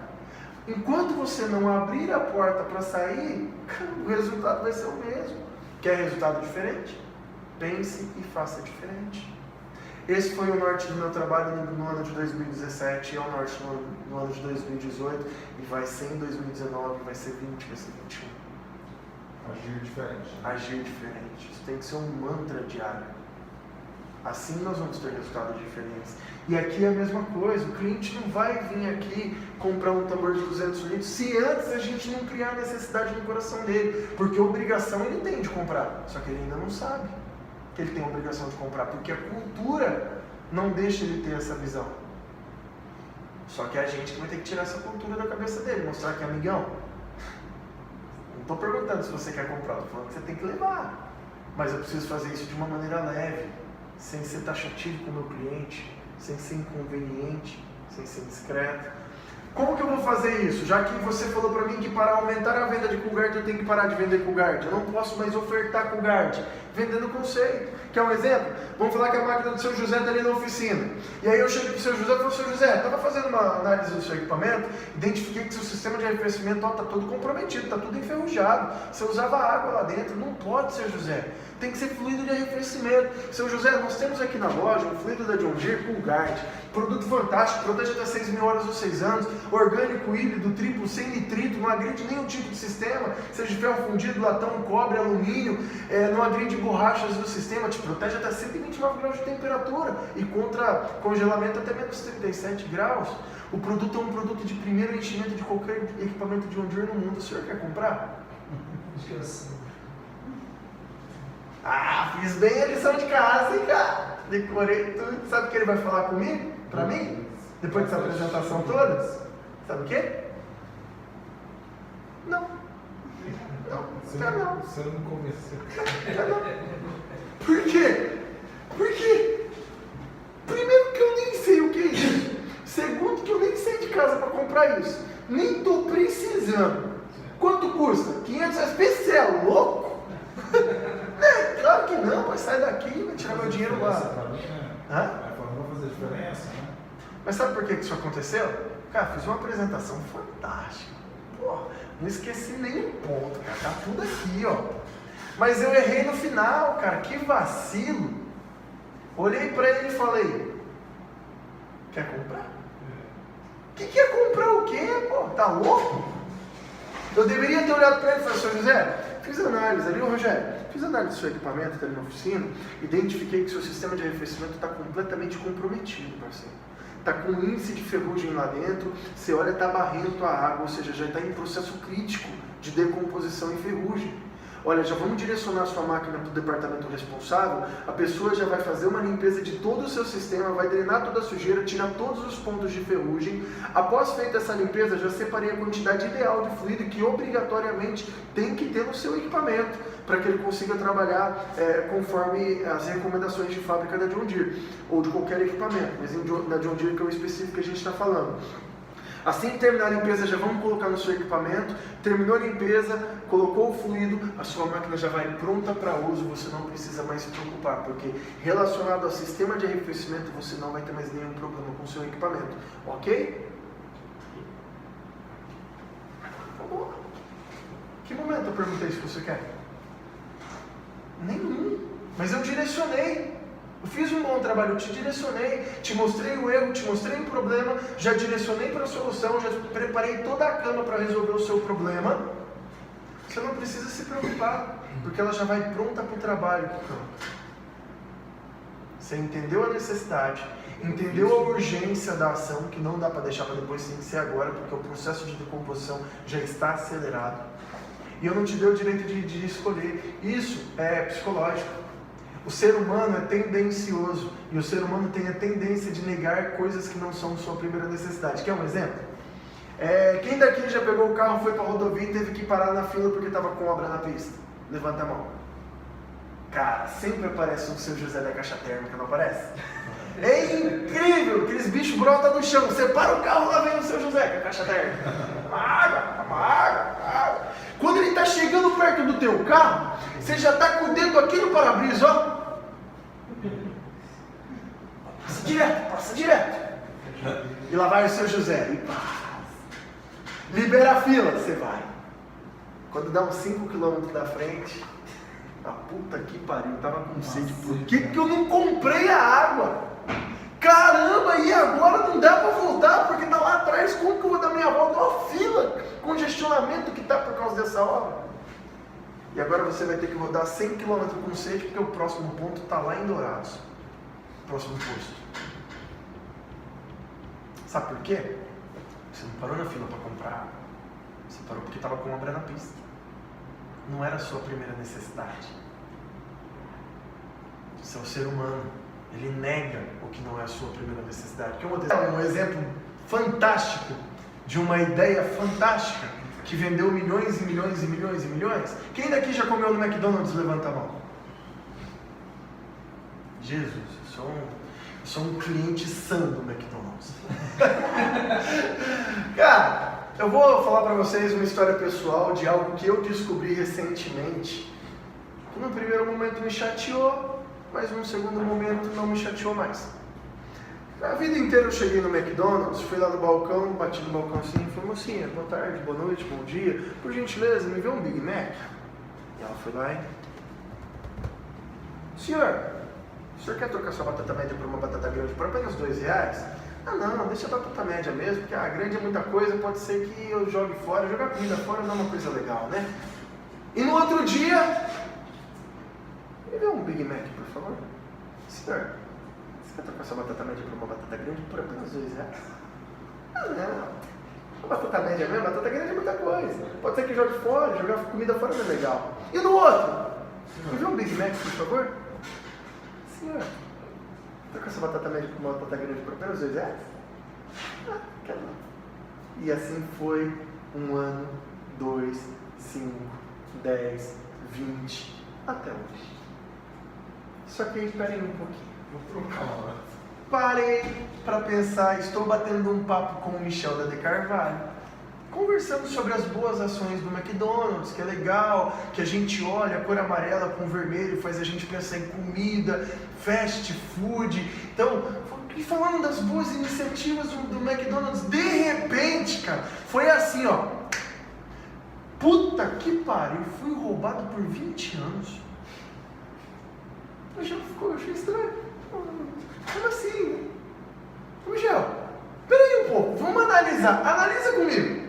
Enquanto você não abrir a porta para sair, o resultado vai ser o mesmo. Quer resultado diferente? Pense e faça diferente. Esse foi o norte do meu trabalho no ano de 2017, é o norte no ano de 2018, e vai ser em 2019, vai ser 20, vai ser 21. Agir diferente. Agir diferente. Isso tem que ser um mantra diário. Assim nós vamos ter resultados diferentes. E aqui é a mesma coisa, o cliente não vai vir aqui comprar um tambor de 200 litros se antes a gente não criar necessidade no coração dele. Porque obrigação ele tem de comprar, só que ele ainda não sabe que ele tem a obrigação de comprar, porque a cultura não deixa ele ter essa visão. Só que é a gente que vai ter que tirar essa cultura da cabeça dele, mostrar que é amigão. Não estou perguntando se você quer comprar, estou falando que você tem que levar. Mas eu preciso fazer isso de uma maneira leve, sem ser taxativo com o meu cliente, sem ser inconveniente, sem ser discreto. Como que eu vou fazer isso? Já que você falou para mim que para aumentar a venda de Coolguard eu tenho que parar de vender Coolguard. Eu não posso mais ofertar Coolguard vendendo conceito. Quer um exemplo? Vamos falar que a máquina do seu José está ali na oficina. E aí eu chego para o seu José e falo: seu José, estava fazendo uma análise do seu equipamento, identifiquei que seu sistema de arrefecimento está todo comprometido, está tudo enferrujado. Você usava água lá dentro. Não pode, seu José. Tem que ser fluido de arrefecimento. Seu José, nós temos aqui na loja um fluido da John Deere Coolguard. Produto fantástico, protege até 6.000 horas ou 6 anos. orgânico, híbrido, triplo, sem nitrito, não agride nenhum tipo de sistema, seja de ferro fundido, latão, cobre, alumínio, não agride borrachas do sistema, te protege até 129 graus de temperatura e contra congelamento até menos 37 graus. O produto é um produto de primeiro enchimento de qualquer equipamento de John Deere no mundo. O senhor quer comprar? Acho que eu sei. Ah, fiz bem a lição de casa, hein, cara? Decorei tudo. Sabe o que ele vai falar comigo? Pra mim? Depois dessa apresentação toda? Sabe o quê? Não. Você Não. não me convenceu. Não. Por quê? Por quê? Primeiro que eu nem sei o que é isso. Segundo que eu nem saí de casa para comprar isso. Nem tô precisando. Quanto custa? 500 reais. Você é louco? Claro que não, mas sai daqui, vai tirar meu dinheiro lá. Pra mim, né? Hã? Não vai fazer diferença, né? Mas sabe por que isso aconteceu? Cara, fiz uma apresentação fantástica. Pô, não esqueci nenhum ponto, cara. Tá tudo aqui, ó. Mas eu errei no final, cara. Que vacilo. Olhei pra ele e falei: quer comprar? Que quer comprar o quê, pô? Tá louco? Eu deveria ter olhado pra ele e falado: Sr. José, fiz análise ali, ô Rogério, fiz análise do seu equipamento, tá ali na oficina, identifiquei que seu sistema de arrefecimento está completamente comprometido, parceiro. Está com um índice de ferrugem lá dentro, você olha, está barrento a água, ou seja, já está em processo crítico de decomposição e ferrugem. Olha, já vamos direcionar a sua máquina para o departamento responsável, a pessoa já vai fazer uma limpeza de todo o seu sistema, vai drenar toda a sujeira, tirar todos os pontos de ferrugem. Após feita essa limpeza, já separei a quantidade ideal de fluido que obrigatoriamente tem que ter no seu equipamento, para que ele consiga trabalhar conforme as recomendações de fábrica da John Deere, ou de qualquer equipamento, mas na John Deere que é o específico que a gente está falando. Assim que terminar a limpeza, já vamos colocar no seu equipamento. Terminou a limpeza, colocou o fluido, a sua máquina já vai pronta para uso, você não precisa mais se preocupar, porque relacionado ao sistema de arrefecimento, você não vai ter mais nenhum problema com o seu equipamento, ok? Acabou. Que momento eu perguntei se você quer? Nenhum, mas eu direcionei. Eu fiz um bom trabalho, eu te direcionei, te mostrei o erro, te mostrei o problema, já direcionei para a solução, já preparei toda a cama para resolver o seu problema. Você não precisa se preocupar, porque ela já vai pronta para o trabalho. Você entendeu a necessidade, entendeu a urgência da ação, que não dá para deixar para depois, tem que ser agora, porque o processo de decomposição já está acelerado. E eu não te dei o direito de escolher. Isso é psicológico. O ser humano é tendencioso, e o ser humano tem a tendência de negar coisas que não são sua primeira necessidade. Quer um exemplo? Quem daqui já pegou o carro, foi para a rodovia e teve que parar na fila porque estava com obra na pista? Levanta a mão. Cara, sempre aparece um seu José da caixa térmica, não aparece? É incrível, aqueles bichos brotam do chão. Você para o carro, lá vem o seu José com a caixa térmica. Água. Quando ele está chegando perto do teu carro, você já está com o dedo aqui no para-brisa, ó. Passa direto. E lá vai o seu José. E pá. Libera a fila, você vai. Quando dá uns 5 km da frente, a puta que pariu, eu tava com sede. Por que eu não comprei a água? Caramba, e agora não dá para voltar, porque tá lá atrás, como que eu vou dar minha volta? Uma fila, congestionamento que tá por causa dessa obra. E agora você vai ter que rodar 100 km com sede, porque o próximo ponto tá lá em Dourados. Próximo posto. Sabe por quê? Você não parou na fila para comprar água. Você parou porque estava com obra na pista. Não era a sua primeira necessidade. Você é um ser humano. Ele nega o que não é a sua primeira necessidade. Um exemplo fantástico de uma ideia fantástica que vendeu milhões e milhões e milhões e milhões. Quem daqui já comeu no McDonald's? Levanta a mão. Jesus, eu sou um cliente sã do McDonald's. Cara, eu vou falar para vocês uma história pessoal de algo que eu descobri recentemente. Que num primeiro momento me chateou, mas num segundo momento não me chateou mais. A vida inteira eu cheguei no McDonald's, fui lá no balcão, bati no balcão assim e falei: mocinha, boa tarde, boa noite, bom dia, por gentileza, me vê um Big Mac? E ela foi lá e... o senhor quer trocar sua batata média por uma batata grande por apenas R$2? Ah não, deixa a batata média mesmo, porque a grande é muita coisa, pode ser que eu jogue fora, jogar comida fora não é uma coisa legal, né? E no outro dia, me dê um Big Mac, por favor. Senhor, você quer trocar sua batata média por uma batata grande por apenas R$2? Ah não. A batata média mesmo, batata grande é muita coisa. Pode ser que jogue fora, jogar comida fora não é legal. E no outro? Me dê um Big Mac, por favor. Senhor, troca essa batata média por uma batata grande por apenas R$2? Ah, quero não. E assim foi 1 ano, 2, 5, 10, 20, até hoje. Só que aí, esperem um pouquinho. Vou trocar uma hora. Parei para pensar, estou batendo um papo com o Michel da De Carvalho, conversando sobre as boas ações do McDonald's, que é legal, que a gente olha a cor amarela com vermelho, faz a gente pensar em comida, fast food. Então, e falando das boas iniciativas do McDonald's, de repente, cara, foi assim, ó. Puta que pariu, fui roubado por 20 anos. Eu achei estranho. Como assim? Michel, peraí um pouco, vamos analisar. Analisa comigo.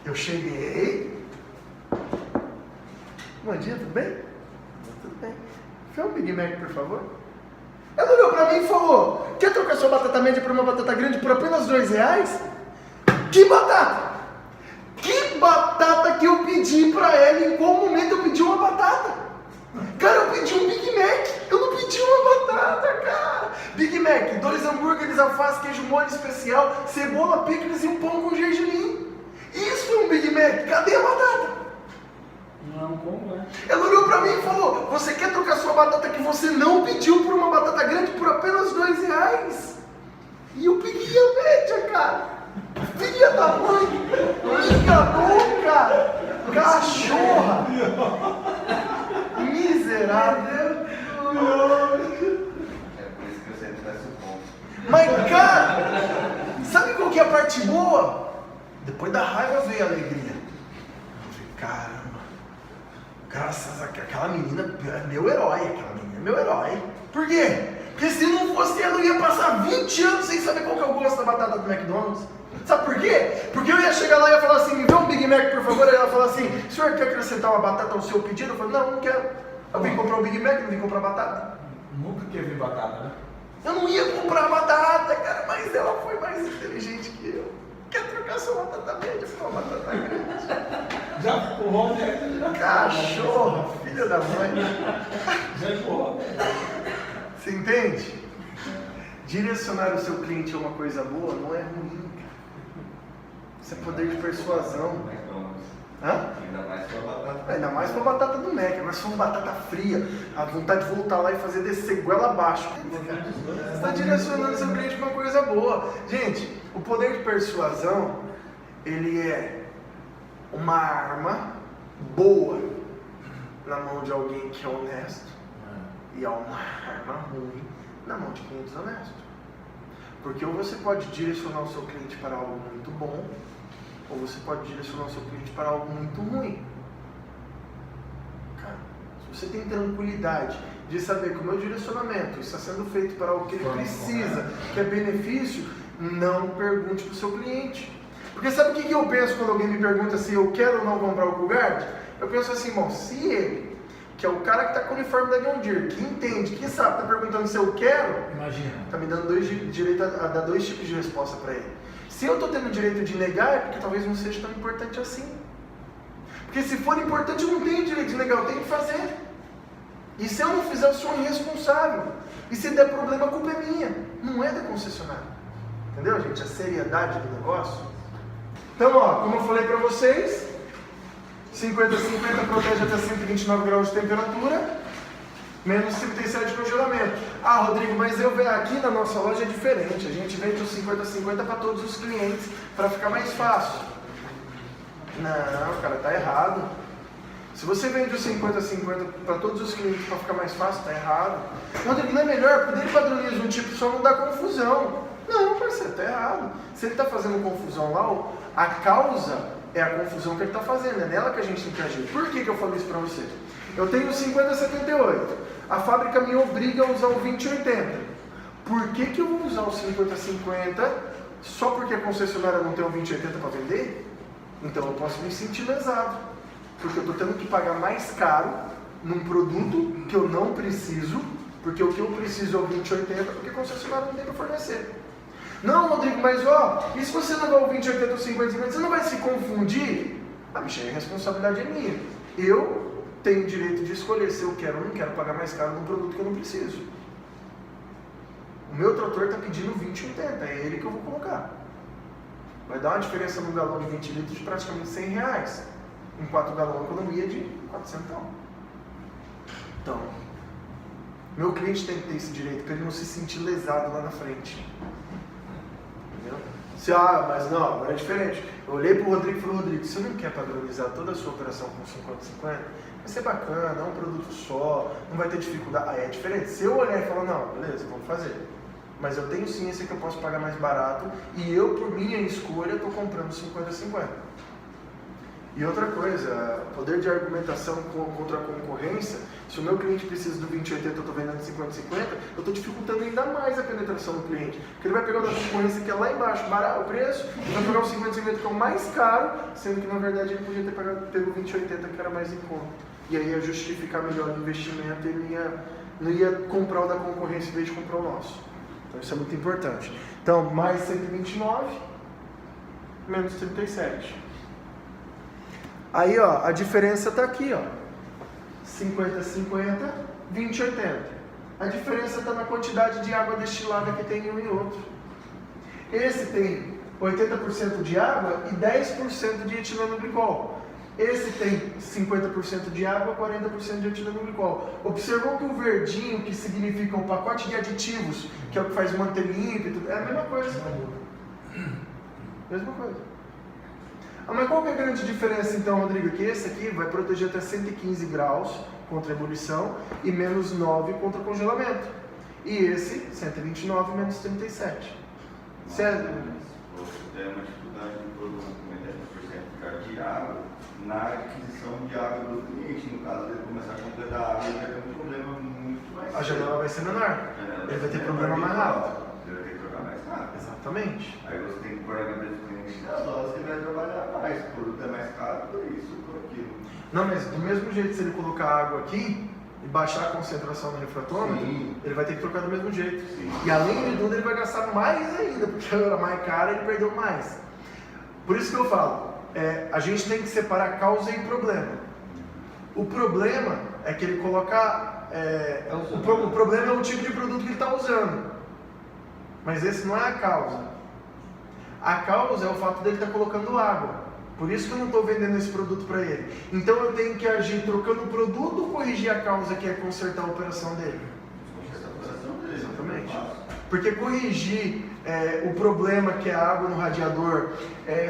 Eu cheguei. Bom dia, tudo bem? Tudo bem. Quer um Big Mac, por favor? Ela olhou pra mim e falou: quer trocar sua batata média por uma batata grande por apenas R$2? Que batata? Que batata que eu pedi pra ela? Em qual momento eu pedi uma batata? Cara, eu pedi um Big Mac. Eu não pedi uma batata, cara. Big Mac, 2 hambúrgueres, alface, queijo molho especial, cebola, picles e um pão com gergelim. Isso é um Big Mac. Cadê a batata? Não é um combo, né? Ela olhou pra mim e falou: você quer trocar sua batata que você não pediu por uma batata grande por apenas R$2? E eu peguei a média, cara. Filha da mãe. Me enganou, cara. Cachorra. Miserável. É por isso que eu sempre peço ponto. Mas, cara, sabe qual que é a parte boa? Depois da raiva veio a alegria. Eu falei, caramba, graças àquela menina é meu herói, aquela menina é meu herói. Por quê? Porque se não fosse ela, eu ia passar 20 anos sem saber qual que é o gosto da batata do McDonald's. Sabe por quê? Porque eu ia chegar lá e ia falar assim: me dê um Big Mac, por favor. Aí ela fala assim: o senhor quer acrescentar uma batata ao seu pedido? Eu falei: não quero. Eu vim comprar um Big Mac, não vim comprar batata. Nunca quer ver batata, né? Eu não ia comprar batata, cara, mas ela foi mais inteligente que eu. Quer trocar sua batata média por uma batata grande? Já empurrou, né? Cachorra, filha da mãe. Já empurrou. Você entende? Direcionar o seu cliente a uma coisa boa não é ruim, cara. Isso é poder de persuasão. Hã? Ainda mais com a batata. Ainda mais com a batata do Mac, mas se for uma batata fria, a vontade de voltar lá e fazer descer goela abaixo. Você está direcionando seu cliente para uma coisa boa. Gente, o poder de persuasão, ele é uma arma boa na mão de alguém que é honesto e é uma arma ruim na mão de quem é desonesto. Porque ou você pode direcionar o seu cliente para algo muito bom, ou você pode direcionar o seu cliente para algo muito ruim. Cara, se você tem tranquilidade de saber que o meu direcionamento está sendo feito para algo que ele precisa, que é benefício, não pergunte para o seu cliente. Porque sabe o que eu penso quando alguém me pergunta se eu quero ou não comprar o Coolguard? Eu penso assim, bom, se ele, que é o cara que está com o uniforme da John Deere, que entende, que sabe, está perguntando se eu quero, Imagina. está me dando direito a dar 2 tipos de resposta para ele. Se eu estou tendo o direito de negar, é porque talvez não seja tão importante assim. Porque se for importante, eu não tenho direito de negar, eu tenho que fazer. E se eu não fizer, eu sou irresponsável. E se der problema, a culpa é minha, não é da concessionária. Entendeu, gente? A seriedade do negócio. Então, ó, como eu falei para vocês, 50-50 protege até 129 graus de temperatura, menos 37 de congelamento. Ah, Rodrigo, mas aqui na nossa loja é diferente. A gente vende o 50-50 para todos os clientes, para ficar mais fácil. Não, cara, tá errado. Se você vende o 50-50 para todos os clientes para ficar mais fácil, tá errado. Rodrigo, não é melhor? Quando ele padroniza um tipo só, não dá confusão. Não, parceiro, tá errado. Se ele está fazendo confusão lá, a causa é a confusão que ele está fazendo. É nela que a gente tem que agir. Por que eu falo isso para você? Eu tenho 50-78. A fábrica me obriga a usar o 20-80. Por que eu vou usar o 50-50 só porque a concessionária não tem um 20-80 para vender? Então eu posso me sentir lesado, porque eu estou tendo que pagar mais caro num produto que eu não preciso, porque o que eu preciso é o 20-80, porque a concessionária não tem para fornecer. Não, Rodrigo, mas ó, e se você levar o 20-80 ou 50-50, você não vai se confundir? Ah, bicho, a responsabilidade é minha. Eu tenho o direito de escolher se eu quero ou não quero pagar mais caro num produto que eu não preciso. O meu trator está pedindo 20-80, é ele que eu vou colocar. Vai dar uma diferença num galão de 20 litros de praticamente R$100. Em 4 galões, economia de 400. Então, meu cliente tem que ter esse direito para ele não se sentir lesado lá na frente. Entendeu? Mas não, agora é diferente. Eu olhei para o Rodrigo e falei, Rodrigo, você não quer padronizar toda a sua operação com 50-50? Vai ser bacana, é um produto só, não vai ter dificuldade. Aí é diferente. Se eu olhar e falar, não, beleza, vamos fazer. Mas eu tenho ciência que eu posso pagar mais barato e eu, por minha escolha, estou comprando 50-50. E outra coisa, poder de argumentação contra a concorrência, se o meu cliente precisa do 20-80, eu estou vendendo 50-50, eu estou dificultando ainda mais a penetração do cliente. Porque ele vai pegar o da concorrência que é lá embaixo, barato o preço, e vai pegar o 50-50 que é o mais caro, sendo que na verdade ele podia ter pego o 20-80 que era mais em conta. E aí ia justificar melhor o investimento e ele não ia comprar o da concorrência em vez de comprar o nosso. Então isso é muito importante. Então, mais 129, menos 37. Aí, ó, a diferença está aqui, ó. 50-50, 20-80. A diferença está na quantidade de água destilada que tem em um e outro. Esse tem 80% de água e 10% de etileno glicol. Esse tem 50% de água, 40% de etileno glicol. Observou que o verdinho, que significa um pacote de aditivos, que é o que faz manter limpo e tudo, é a mesma coisa. Mesma coisa. Ah, mas qual que é a grande diferença então, Rodrigo? Que esse aqui vai proteger até 115 graus contra ebulição e menos 9 contra congelamento. E esse, 129 menos 37. Certo? Você tem uma dificuldade de produção com 80% de água na aquisição de água do cliente. No caso dele começar a completar a água, ele vai ter um problema muito mais. A janela vai ser menor. Ele vai ter problema mais rápido. Ele vai ter que trocar mais rápido. Exatamente. Aí você tem que pôr na cabeça do cliente das horas que ele vai trabalhar mais. O produto é mais caro por isso, por aquilo. Não, mas do mesmo jeito, se ele colocar água aqui e baixar a concentração no refratômetro, Sim. ele vai ter que trocar do mesmo jeito. Sim. E além de tudo, ele vai gastar mais ainda, porque era mais caro e ele perdeu mais. Por isso que eu falo, a gente tem que separar causa e problema. O problema é que ele coloca... o problema é o tipo de produto que ele está usando. Mas esse não é a causa. A causa é o fato dele estar colocando água. Por isso que eu não estou vendendo esse produto para ele. Então eu tenho que agir trocando o produto ou corrigir a causa, que é consertar a operação dele? Exatamente. Porque corrigir o problema que é a água no radiador,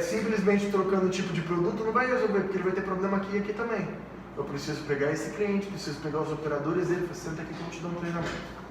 simplesmente trocando o tipo de produto, não vai resolver, porque ele vai ter problema aqui e aqui também. Eu preciso pegar esse cliente, preciso pegar os operadores dele, senta aqui que eu te dou um treinamento.